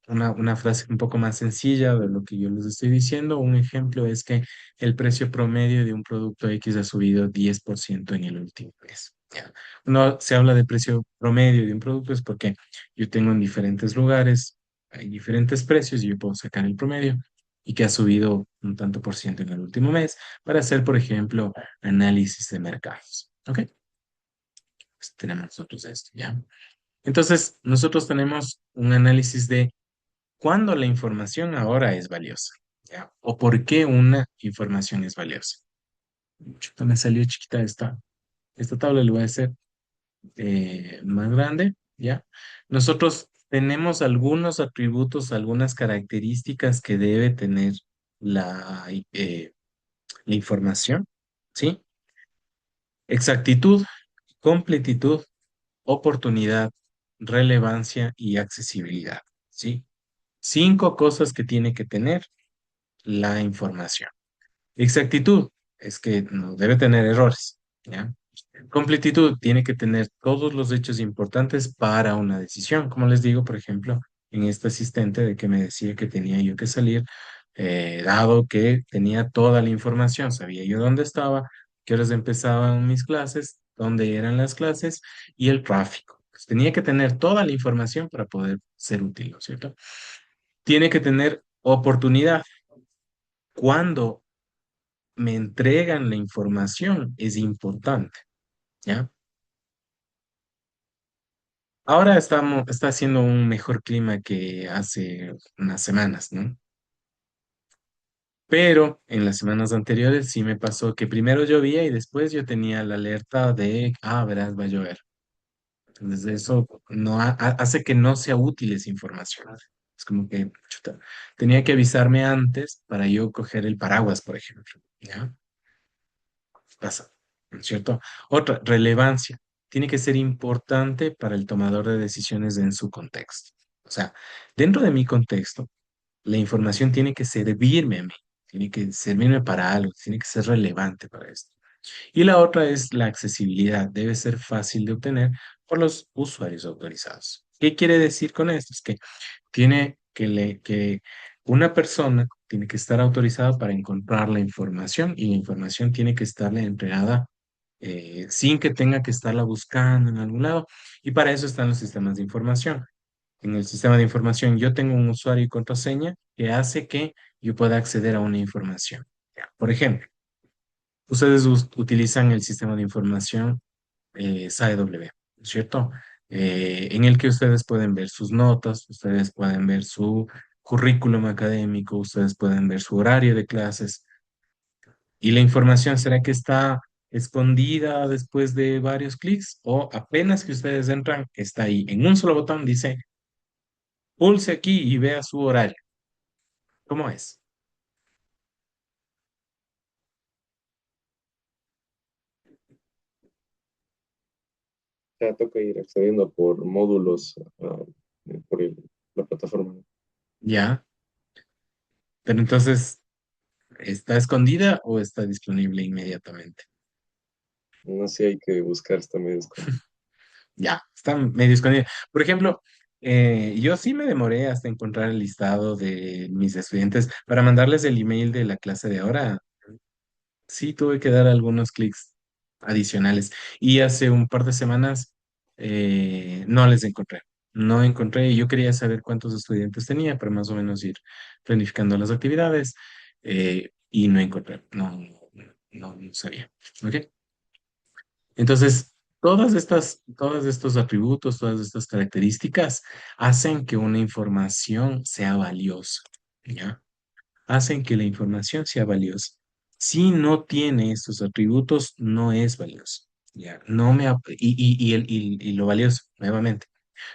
una frase un poco más sencilla de lo que yo les estoy diciendo. Un ejemplo es que el precio promedio de un producto X ha subido 10% en el último mes. ¿Ya? No se habla de precio promedio de un producto es porque yo tengo en diferentes lugares, hay diferentes precios y yo puedo sacar el promedio y que ha subido un tanto por ciento en el último mes para hacer, por ejemplo, análisis de mercados. ¿Ok? Pues tenemos nosotros esto, ¿ya? Entonces, nosotros tenemos un análisis de cuándo la información ahora es valiosa, ¿ya? O por qué una información es valiosa. Chuta, me salió chiquita esta tabla, le voy a hacer más grande, ¿ya? Nosotros tenemos algunos atributos, algunas características que debe tener la información, ¿sí? Exactitud, completitud, oportunidad, relevancia y accesibilidad, ¿sí? 5 cosas que tiene que tener la información. Exactitud es que no debe tener errores, ¿ya? Completitud tiene que tener todos los hechos importantes para una decisión. Como les digo, por ejemplo, en este asistente de que me decía que tenía yo que salir, dado que tenía toda la información, sabía yo dónde estaba, qué horas empezaban mis clases, dónde eran las clases y el tráfico. Pues tenía que tener toda la información para poder ser útil, ¿no es cierto? Tiene que tener oportunidad. Cuando me entregan la información es importante, ¿ya? Ahora está haciendo un mejor clima que hace unas semanas, ¿no? Pero en las semanas anteriores sí me pasó que primero llovía y después yo tenía la alerta de, verás, va a llover. Entonces eso no hace que no sea útil esa información. Es como que chuta, tenía que avisarme antes para yo coger el paraguas, por ejemplo, ¿ya? Pasa, ¿no es cierto? Otra, relevancia. Tiene que ser importante para el tomador de decisiones en su contexto. O sea, dentro de mi contexto, la información tiene que servirme a mí, tiene que servirme para algo, tiene que ser relevante para esto. Y la otra es la accesibilidad. Debe ser fácil de obtener por los usuarios autorizados. ¿Qué quiere decir con esto? Es que que una persona tiene que estar autorizada para encontrar la información y la información tiene que estarle entregada sin que tenga que estarla buscando en algún lado. Y para eso están los sistemas de información. En el sistema de información yo tengo un usuario y contraseña que hace que yo pueda acceder a una información. Ya, por ejemplo, ustedes utilizan el sistema de información SAEW, ¿cierto? en el que ustedes pueden ver sus notas, ustedes pueden ver su currículum académico, ustedes pueden ver su horario de clases y la información, ¿será que está escondida después de varios clics o apenas que ustedes entran, está ahí en un solo botón, dice pulse aquí y vea su horario? ¿Cómo es? Ya toca ir accediendo por módulos por la plataforma. Ya, pero entonces, ¿está escondida o está disponible inmediatamente? No sé, hay que buscar esta medio escondida. Ya, está medio escondida. Por ejemplo, yo sí me demoré hasta encontrar el listado de mis estudiantes para mandarles el email de la clase de ahora. Sí, tuve que dar algunos clics adicionales. Y hace un par de semanas no les encontré. No encontré, yo quería saber cuántos estudiantes tenía para más o menos ir planificando las actividades y no encontré. No, no sabía. ¿Ok? Entonces, todos estos atributos, todas estas características hacen que una información sea valiosa, ¿ya? Hacen que la información sea valiosa. Si no tiene estos atributos, no es valioso, ¿ya? No me, y lo valioso, nuevamente,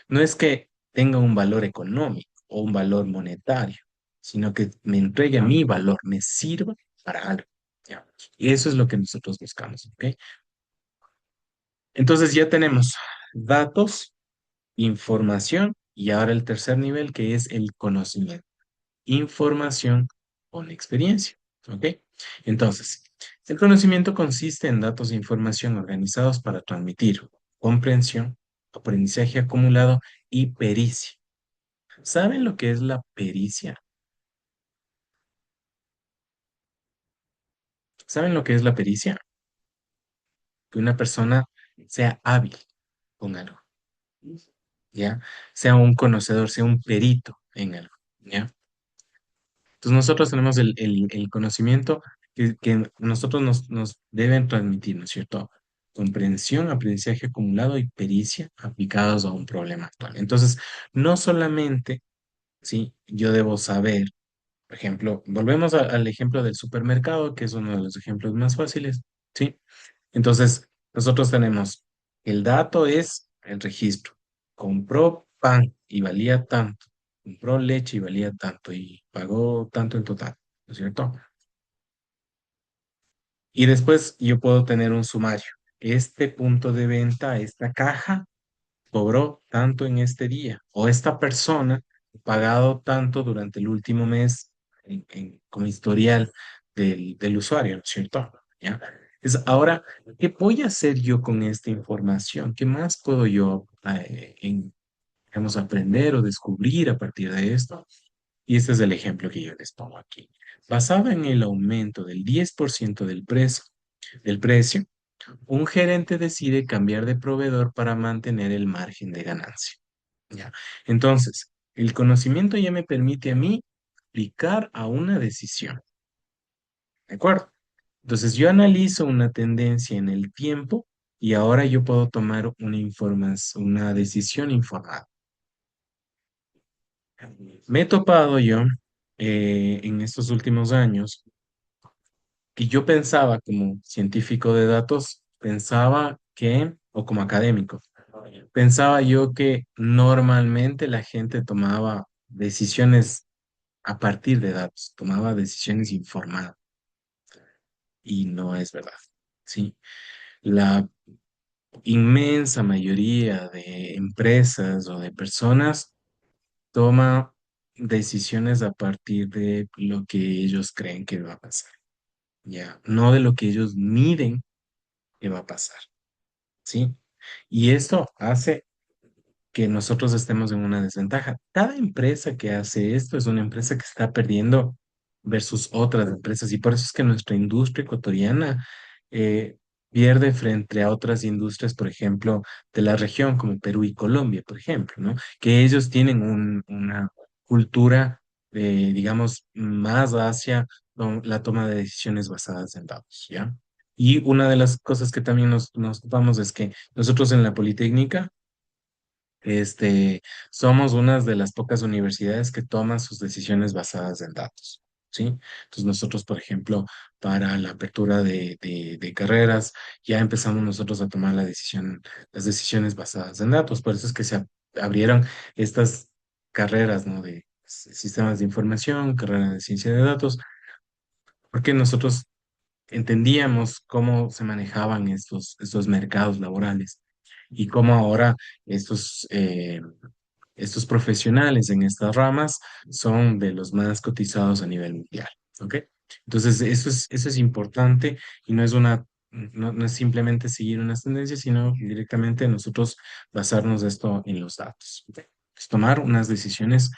no es que tenga un valor económico o un valor monetario, sino que me entregue mi valor, me sirva para algo, ¿ya? Y eso es lo que nosotros buscamos, ¿ok? Entonces ya tenemos datos, información y ahora el tercer nivel que es el conocimiento. Información con experiencia. ¿Ok? Entonces, el conocimiento consiste en datos e información organizados para transmitir comprensión, aprendizaje acumulado y pericia. ¿Saben lo que es la pericia? ¿Saben lo que es la pericia? Que una persona sea hábil con algo, ¿ya? Sea un conocedor, sea un perito en algo, ¿ya? Entonces nosotros tenemos el conocimiento que nosotros nos deben transmitir, ¿no es cierto? Comprensión, aprendizaje acumulado y pericia aplicados a un problema actual. Entonces, no solamente, ¿sí? Yo debo saber, por ejemplo, volvemos al ejemplo del supermercado, que es uno de los ejemplos más fáciles, ¿sí? Entonces, nosotros tenemos, el dato es el registro. Compró pan y valía tanto. Compró leche y valía tanto y pagó tanto en total, ¿no es cierto? Y después yo puedo tener un sumario. Este punto de venta, esta caja, cobró tanto en este día. O esta persona ha pagado tanto durante el último mes como historial del usuario, ¿no es cierto? ¿Ya? Es ahora, ¿qué voy a hacer yo con esta información? ¿Qué más puedo yo digamos, aprender o descubrir a partir de esto? Y este es el ejemplo que yo les pongo aquí. Basado en el aumento del 10% del precio, un gerente decide cambiar de proveedor para mantener el margen de ganancia. ¿Ya? Entonces, el conocimiento ya me permite a mí aplicar a una decisión. ¿De acuerdo? Entonces, yo analizo una tendencia en el tiempo y ahora yo puedo tomar una decisión informada. Me he topado yo en estos últimos años que yo pensaba como científico de datos, pensaba que, o como académico, pensaba yo que normalmente la gente tomaba decisiones a partir de datos, tomaba decisiones informadas y no es verdad. Sí, la inmensa mayoría de empresas o de personas toma decisiones a partir de lo que ellos creen que va a pasar, ya, no de lo que ellos miden que va a pasar, ¿sí? Y esto hace que nosotros estemos en una desventaja. Cada empresa que hace esto es una empresa que está perdiendo versus otras empresas y por eso es que nuestra industria ecuatoriana eh, pierde frente a otras industrias, por ejemplo, de la región como Perú y Colombia, por ejemplo, ¿no? Que ellos tienen una cultura, digamos, más hacia la toma de decisiones basadas en datos, ¿ya? Y una de las cosas que también nos topamos es que nosotros en la Politécnica este, somos una de las pocas universidades que toman sus decisiones basadas en datos, ¿sí? Entonces nosotros, por ejemplo, para la apertura de carreras, ya empezamos nosotros a tomar las decisiones basadas en datos. Por eso es que abrieron estas carreras, ¿no? De sistemas de información, carrera de ciencia de datos, porque nosotros entendíamos cómo se manejaban estos mercados laborales y cómo ahora estos, estos profesionales en estas ramas son de los más cotizados a nivel mundial, ¿ok? Entonces, eso es importante y no es simplemente seguir unas tendencias, sino directamente nosotros basarnos esto en los datos, ¿ok? Pues tomar unas decisiones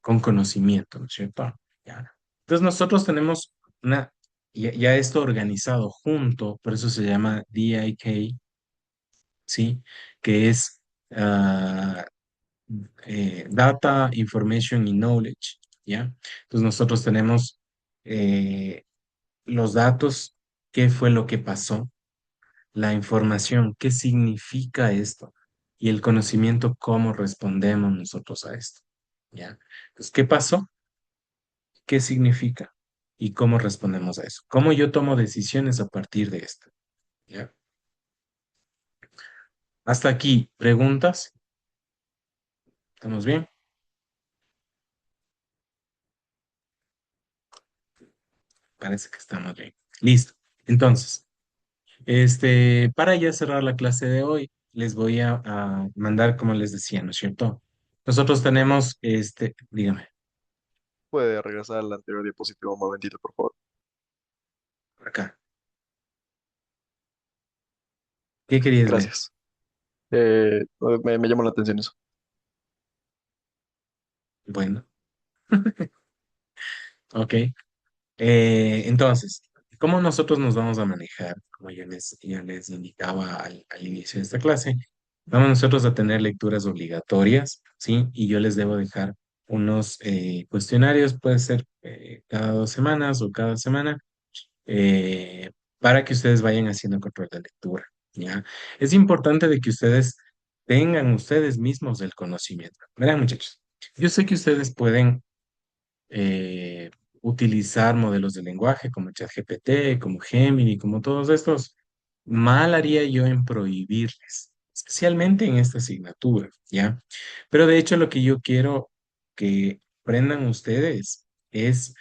con conocimiento, ¿no es cierto? Ya. Entonces, nosotros tenemos ya esto organizado junto, por eso se llama DIK, ¿sí? Que es ah, Data, Information y Knowledge, ¿ya? Entonces nosotros tenemos eh, los datos, qué fue lo que pasó, la información, qué significa esto, y el conocimiento, cómo respondemos nosotros a esto, ¿ya? Entonces, ¿qué pasó? ¿Qué significa? ¿Y cómo respondemos a eso? ¿Cómo yo tomo decisiones a partir de esto? ¿Ya? Hasta aquí, ¿preguntas? ¿Estamos bien? Parece que estamos bien. Listo. Entonces, para ya cerrar la clase de hoy, les voy a mandar, como les decía, ¿no es cierto? Nosotros tenemos, dígame, Puede regresar a la anterior diapositiva un momentito, por favor. por acá, ¿qué querías ver? Gracias. Me llamó la atención eso. Bueno, ok. Entonces, ¿cómo nosotros nos vamos a manejar? Como ya les indicaba al inicio de esta clase, vamos nosotros a tener lecturas obligatorias, ¿sí? Y yo les debo dejar unos cuestionarios, puede ser cada 2 semanas o cada semana, eh, para que ustedes vayan haciendo control de lectura, ¿ya? Es importante de que ustedes tengan ustedes mismos el conocimiento. Verán, muchachos, yo sé que ustedes pueden eh, utilizar modelos de lenguaje como ChatGPT, como Gemini, como todos estos, mal haría yo en prohibirles, especialmente en esta asignatura, ¿ya? Pero de hecho lo que yo quiero que aprendan ustedes es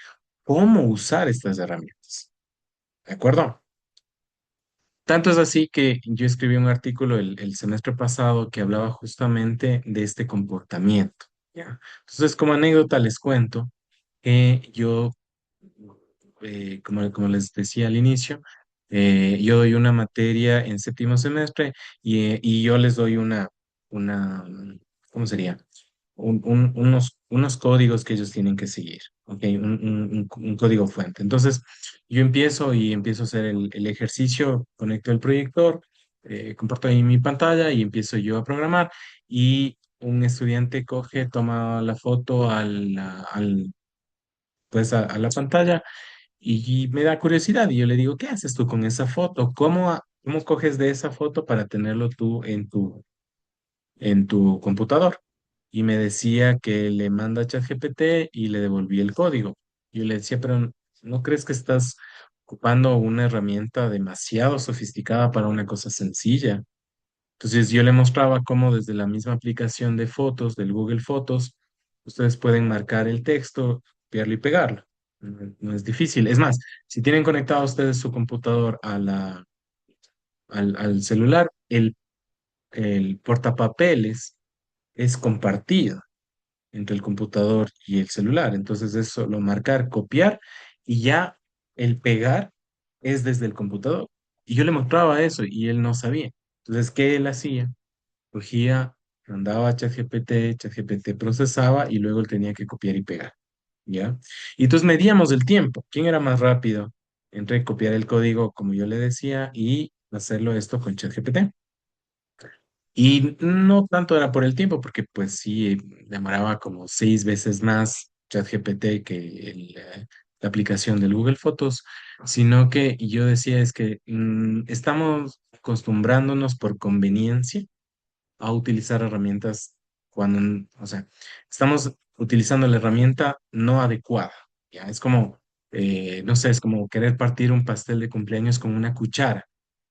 cómo usar estas herramientas, ¿de acuerdo? Tanto es así que yo escribí un artículo el semestre pasado que hablaba justamente de este comportamiento, ¿ya? Entonces, como anécdota les cuento que yo, como les decía al inicio, yo doy una materia en séptimo semestre y yo les doy ¿cómo sería? Unos códigos que ellos tienen que seguir, ¿ok? Un código fuente. Entonces, yo empiezo a hacer el ejercicio, conecto el proyector, comparto ahí mi pantalla y empiezo yo a programar y un estudiante coge, toma la foto pues a la pantalla y me da curiosidad y yo le digo, ¿qué haces tú con esa foto? ¿Cómo coges de esa foto para tenerlo tú en tu computador? Y me decía que le manda a ChatGPT y le devolví el código. Yo le decía, pero ¿no crees que estás ocupando una herramienta demasiado sofisticada para una cosa sencilla? Entonces yo le mostraba cómo desde la misma aplicación de fotos del Google Fotos, ustedes pueden marcar el texto, copiarlo y pegarlo. No es difícil. Es más, si tienen conectado ustedes su computador al celular, el portapapeles es compartido entre el computador y el celular. Entonces es solo marcar, copiar y ya el pegar es desde el computador. Y yo le mostraba eso y él no sabía. Entonces, ¿qué él hacía? Cogía, mandaba a ChatGPT, ChatGPT procesaba y luego él tenía que copiar y pegar, ¿ya? Y entonces medíamos el tiempo. ¿Quién era más rápido entre copiar el código, como yo le decía, y hacerlo esto con ChatGPT? Y no tanto era por el tiempo, porque pues sí, demoraba como 6 veces más ChatGPT que la aplicación del Google Fotos, sino que yo decía es que estamos acostumbrándonos por conveniencia a utilizar herramientas cuando, o sea, estamos utilizando la herramienta no adecuada, ¿ya? Es como, no sé, es como querer partir un pastel de cumpleaños con una cuchara.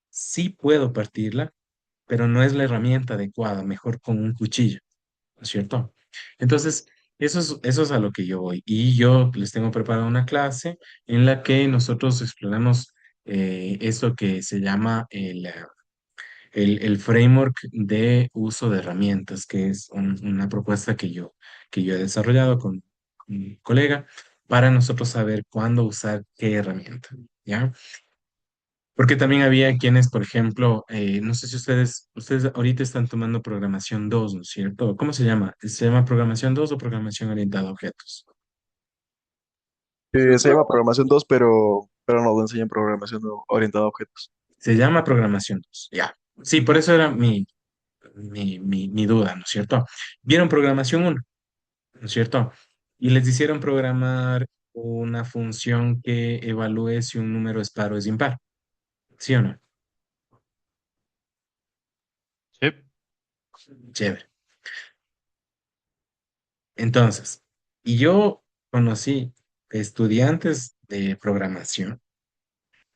Sí puedo partirla, pero no es la herramienta adecuada, mejor con un cuchillo, ¿no es cierto? Entonces, eso es a lo que yo voy. Y yo les tengo preparada una clase en la que nosotros exploramos esto que se llama el framework de uso de herramientas, que es una propuesta que yo he desarrollado con mi colega para nosotros saber cuándo usar qué herramienta, ¿ya? Porque también había quienes, por ejemplo, no sé si ustedes ahorita están tomando programación 2, ¿no es cierto? ¿Cómo se llama? ¿Se llama programación 2 o programación orientada a objetos? Se llama programación 2, pero no nos enseñan programación orientada a objetos. Se llama programación 2, ya. Sí, por eso era mi duda, ¿no es cierto? Vieron programación 1, ¿no es cierto? Y les hicieron programar una función que evalúe si un número es par o es impar, ¿sí o no? Sí. Chévere. Entonces, y yo conocí estudiantes de programación.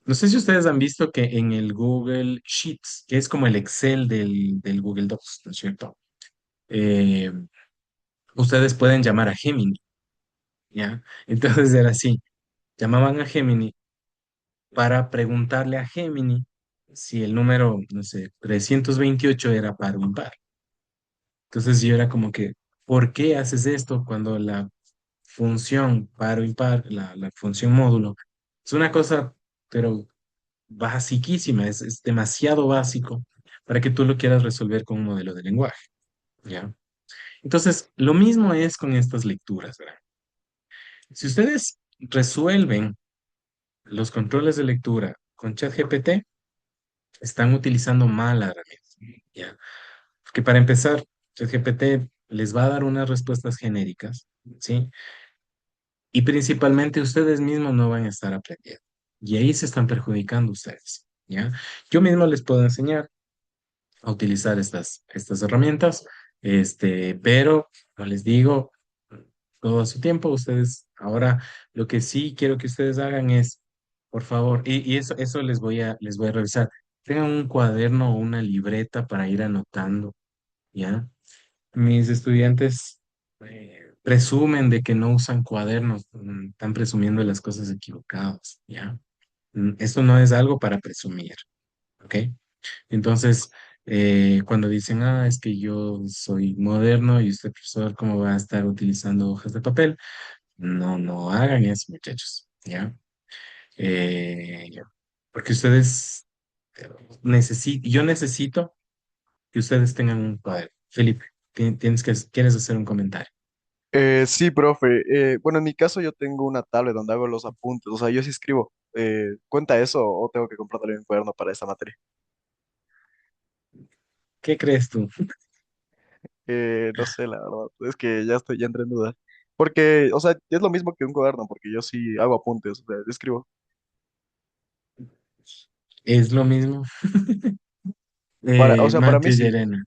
No sé si ustedes han visto que en el Google Sheets, que es como el Excel del Google Docs, ¿no es cierto? Eh, ustedes pueden llamar a Gemini, ¿ya? Entonces era así, llamaban a Gemini para preguntarle a Gemini si el número, no sé, 328 era par o impar. Entonces yo era como que, ¿por qué haces esto cuando la función par o impar, la función módulo, es una cosa, pero basiquísima, es demasiado básico para que tú lo quieras resolver con un modelo de lenguaje, ¿ya? Entonces, lo mismo es con estas lecturas, ¿verdad? Si ustedes resuelven los controles de lectura con ChatGPT, están utilizando mal la herramienta, ¿ya? Porque para empezar, ChatGPT les va a dar unas respuestas genéricas, ¿sí? Y principalmente ustedes mismos no van a estar aprendiendo. Y ahí se están perjudicando ustedes, ¿ya? Yo mismo les puedo enseñar a utilizar estas herramientas, pero, como les digo, todo a su tiempo, ustedes, ahora lo que sí quiero que ustedes hagan es, por favor, y eso les voy a revisar, tengan un cuaderno o una libreta para ir anotando, ¿ya? Mis estudiantes presumen de que no usan cuadernos, están presumiendo de las cosas equivocadas, ¿ya? Esto no es algo para presumir, ¿ok? Entonces, cuando dicen, es que yo soy moderno y usted, profesor, ¿cómo va a estar utilizando hojas de papel? No, no hagan eso, muchachos, ¿ya? Ya. Porque ustedes yo necesito que ustedes tengan un cuaderno. Felipe, quieres hacer un comentario. Sí, profe. Bueno, en mi caso yo tengo una tablet donde hago los apuntes, o sea, yo sí escribo. ¿Cuenta eso o tengo que comprar también un cuaderno para esta materia? ¿Qué crees tú? No sé, la verdad, es que ya entré en duda. Porque, o sea, es lo mismo que un cuaderno, porque yo sí hago apuntes, o sea, escribo. Es lo mismo. O sea, para mí Matthew sí. Llerena,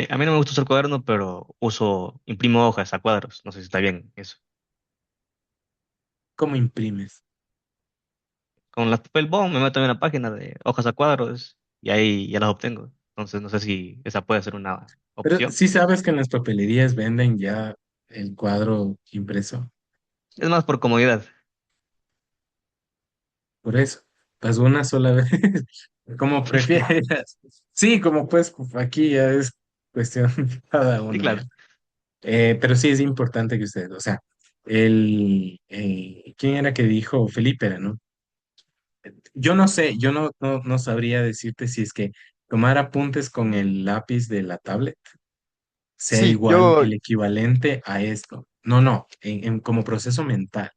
A mí no me gusta usar cuaderno, pero imprimo hojas a cuadros. No sé si está bien eso. ¿cómo imprimes? Con la papel bond me meto en una página de hojas a cuadros y ahí ya las obtengo. Entonces no sé si esa puede ser una Pero opción. sí sabes que en las papelerías venden ya el cuadro impreso. Es más por comodidad. Por eso, vas una sola vez, como prefieras. Sí, como pues aquí ya es cuestión de cada Sí, uno claro. ya. Pero sí es importante que ustedes, o sea, ¿quién era que dijo? Felipe era, ¿no? Yo no sé, yo no sabría decirte si es que tomar apuntes con el lápiz de la tablet sea Sí, igual el equivalente a esto. No, no, como proceso mental.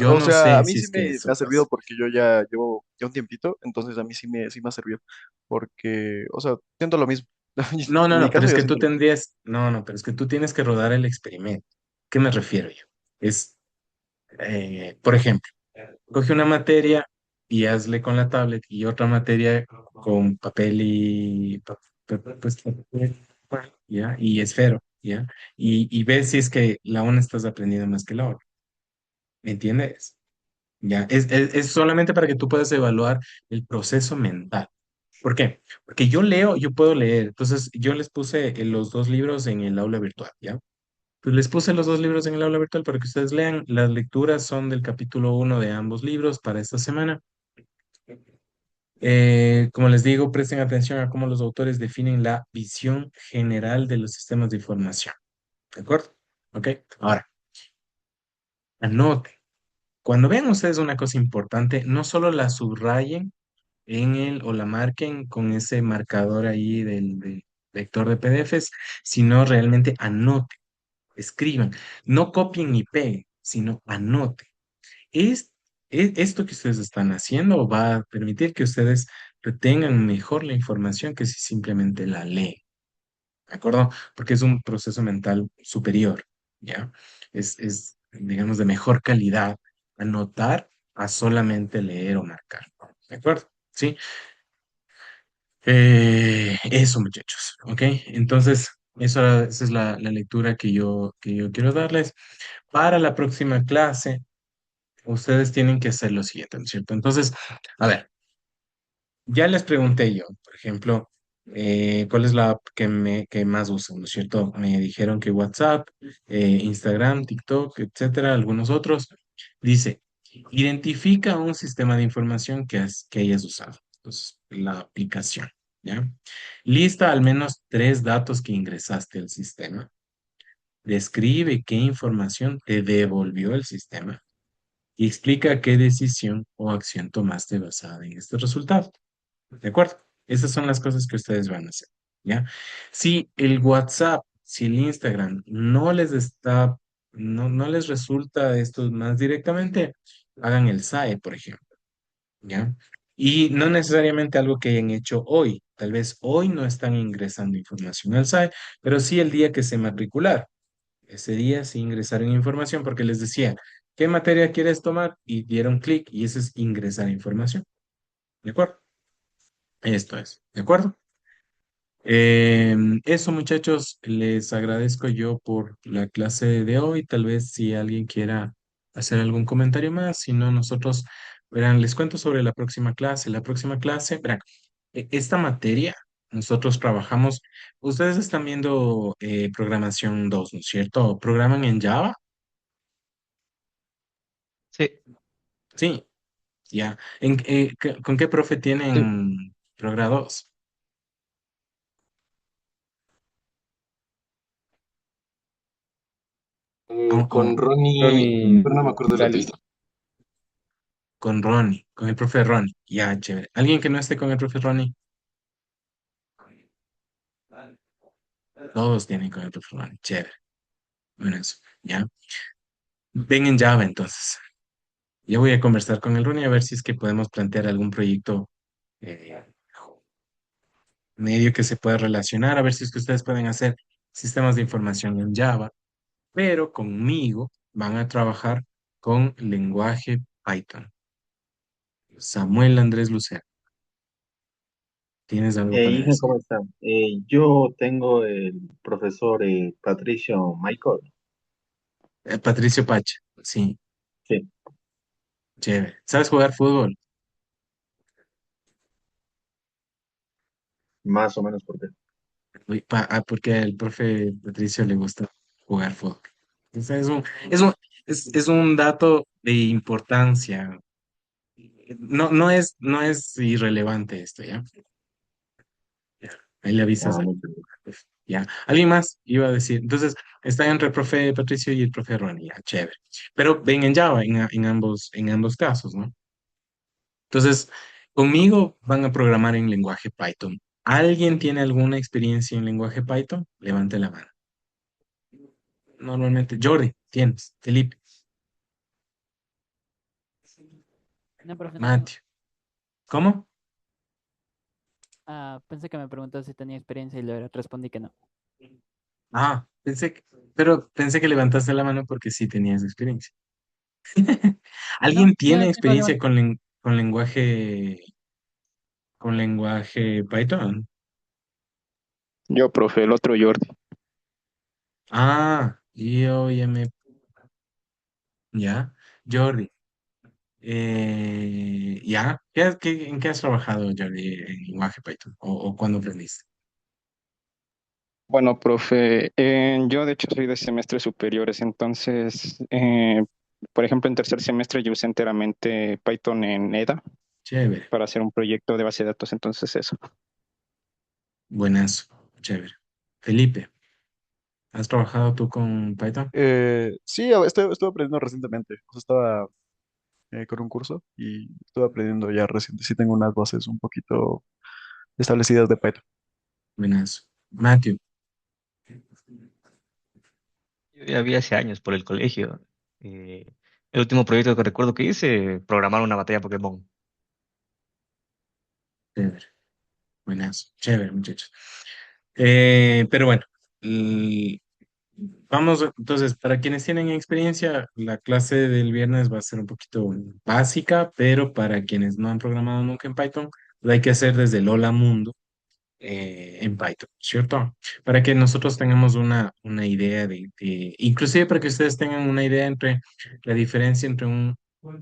Yo o no sea, a sé mí si sí es que me eso ha servido pasa. porque yo ya llevo ya un tiempito, entonces a mí sí me ha servido. Porque, o sea, siento lo mismo. No, no, En mi no, pero caso es yo que tú siento lo mismo. tendrías, no, no, pero es que tú tienes que rodar el experimento. ¿Qué me refiero yo? Es, por ejemplo, coge una materia y hazle con la tablet y otra materia con papel y pues, papel, ¿ya? Y esfero, ¿ya? Y ves si es que la una estás aprendiendo más que la otra, ¿me entiendes? Ya, es solamente para que tú puedas evaluar el proceso mental. ¿Por qué? Porque yo leo, yo puedo leer. Entonces, yo les puse los dos libros en el aula virtual, ¿ya? Pues les puse los dos libros en el aula virtual para que ustedes lean. Las lecturas son del capítulo uno de ambos libros para esta semana. Como les digo, presten atención a cómo los autores definen la visión general de los sistemas de información. ¿De acuerdo? ¿Ok? Ahora, anoten. Cuando vean ustedes una cosa importante, no solo la subrayen en el o la marquen con ese marcador ahí del lector de PDFs, sino realmente anoten, escriban. No copien ni peguen, sino anoten. Es, esto que ustedes están haciendo va a permitir que ustedes retengan mejor la información que si simplemente la leen, ¿de acuerdo? Porque es un proceso mental superior, ¿ya? Digamos, de mejor calidad anotar a solamente leer o marcar, ¿de acuerdo? ¿Sí? Eso, muchachos, ¿ok? Entonces, esa es la lectura que yo quiero darles. Para la próxima clase, ustedes tienen que hacer lo siguiente, ¿no es cierto? Entonces, a ver, ya les pregunté yo, por ejemplo, cuál es la app que más usan, ¿no es cierto? Me dijeron que WhatsApp, Instagram, TikTok, etcétera, algunos otros. Dice, identifica un sistema de información que hayas usado. Entonces, la aplicación, ¿ya? Lista al menos tres datos que ingresaste al sistema. Describe qué información te devolvió el sistema y explica qué decisión o acción tomaste basada en este resultado. ¿De acuerdo? Esas son las cosas que ustedes van a hacer, ¿ya? Si el WhatsApp, si el Instagram no les resulta esto más directamente, hagan el SAE, por ejemplo, ¿ya? Y no necesariamente algo que hayan hecho hoy. Tal vez hoy no están ingresando información al SAE, pero sí el día que se matricularon. Ese día sí ingresaron información porque les decía, ¿qué materia quieres tomar? Y dieron clic y ese es ingresar información. ¿De acuerdo? Esto es. ¿De acuerdo? Eso, muchachos, les agradezco yo por la clase de hoy. Tal vez si alguien quiera hacer algún comentario más, si no, nosotros, verán, les cuento sobre la próxima clase. La próxima clase, verán, esta materia, nosotros trabajamos, ustedes están viendo programación 2, ¿no es cierto? ¿Programan en Java? Sí, Sí, ya. ¿Con qué profe sí. tienen programados? Con Ronnie, Ronnie pero no me acuerdo el Dali. apellido. Con Ronnie, con el profe Ronnie. Ya, chévere. ¿Alguien que no esté con el profe Ronnie? Todos tienen con el profe Ronnie. Chévere. Bueno, eso. Ya. Ven en Java entonces. Ya voy a conversar con el Ronnie a ver si es que podemos plantear algún proyecto eh, medio que se pueda relacionar, a ver si es que ustedes pueden hacer sistemas de información en Java, pero conmigo van a trabajar con lenguaje Python. Samuel Andrés Lucero, ¿tienes algo para Isa, decir? ¿cómo está? Yo tengo el profesor Patricio Michael. Patricio Pacha, sí, Sí, chévere. ¿Sabes jugar fútbol? más o menos porque. Uy, porque al profe Patricio le gusta jugar fútbol. Entonces es un dato de importancia. No es irrelevante esto, ¿ya? Ya. Ahí le avisas Ah, al muchas gracias. profe, ¿ya? ¿Alguien más iba a decir? Entonces, está entre el profe Patricio y el profe Ronnie, ya, chévere. Pero ven en Java en ambos casos, ¿no? Entonces, conmigo van a programar en lenguaje Python. ¿Alguien tiene alguna experiencia en lenguaje Python? Levante la mano. Normalmente, Jordi, tienes, Felipe, No, profe, no tengo. Matthew. ¿Cómo? Pensé que me preguntó si tenía experiencia y le respondí que no. Pero pensé que levantaste la mano porque sí tenías experiencia. No, ¿Alguien tiene tengo experiencia alguna. con lenguaje? con lenguaje, con lenguaje Python. Yo, profe, el otro Jordi. Ah, ya, Jordi. Ya, ¿en qué has trabajado, Jordi, en lenguaje Python? ¿O cuándo aprendiste? Bueno, profe, yo de hecho soy de semestres superiores, entonces, por ejemplo, en tercer semestre yo usé enteramente Python en EDA Chévere, para hacer un proyecto de base de datos, entonces eso. buenazo, chévere. Felipe, ¿has trabajado tú con Python? Sí, estuve aprendiendo recientemente. O sea, estaba con un curso y estuve aprendiendo ya reciente. Sí tengo unas bases un poquito establecidas de Python. Buenazo. Matthew, Yo ya vi hace años por el colegio. eh, el último proyecto que recuerdo que hice, programar una batalla Pokémon. chévere, buenazo, chévere, muchachos. Pero bueno, l- vamos, entonces, para quienes tienen experiencia, la clase del viernes va a ser un poquito básica, pero para quienes no han programado nunca en Python, lo hay que hacer desde el Hola Mundo en Python, ¿cierto? Para que nosotros tengamos una idea inclusive para que ustedes tengan una idea entre la diferencia entre un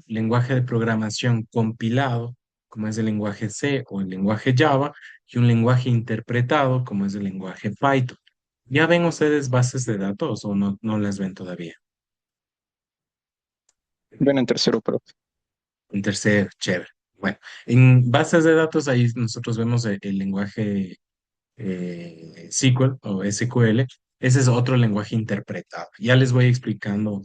lenguaje de programación compilado, como es el lenguaje C o el lenguaje Java, y un lenguaje interpretado, como es el lenguaje Python. ¿Ya ven ustedes bases de datos o no las ven todavía? Bueno, en tercero, profe. En tercer, chévere. Bueno, en bases de datos ahí nosotros vemos el lenguaje SQL o SQL. Ese es otro lenguaje interpretado. Ya les voy explicando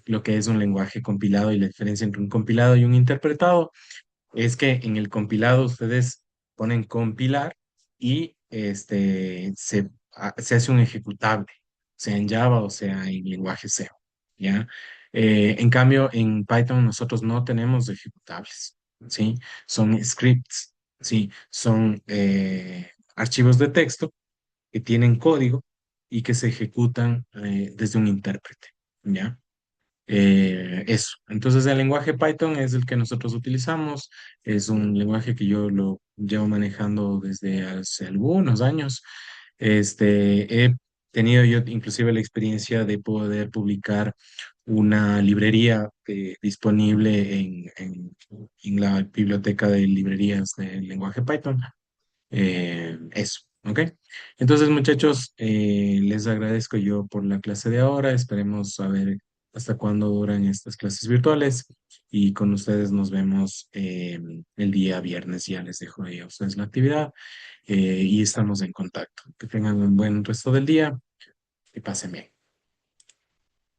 lo que es un lenguaje compilado y la diferencia entre un compilado y un interpretado. Es que en el compilado ustedes ponen compilar y se hace un ejecutable, sea en Java o sea en lenguaje C, ¿ya? En cambio, en Python nosotros no tenemos ejecutables, ¿sí? Son scripts, ¿sí? Son archivos de texto que tienen código y que se ejecutan desde un intérprete, ¿ya? Eso. Entonces, el lenguaje Python es el que nosotros utilizamos. Es un lenguaje que yo lo llevo manejando desde hace algunos años. He tenido yo inclusive la experiencia de poder publicar una librería disponible en la biblioteca de librerías del lenguaje Python. Eso, ¿ok? Entonces, muchachos, les agradezco yo por la clase de ahora. Esperemos saber hasta cuándo duran estas clases virtuales y con ustedes nos vemos el día viernes. Ya les dejo ahí a ustedes la actividad y estamos en contacto. Que tengan un buen resto del día y pasen bien.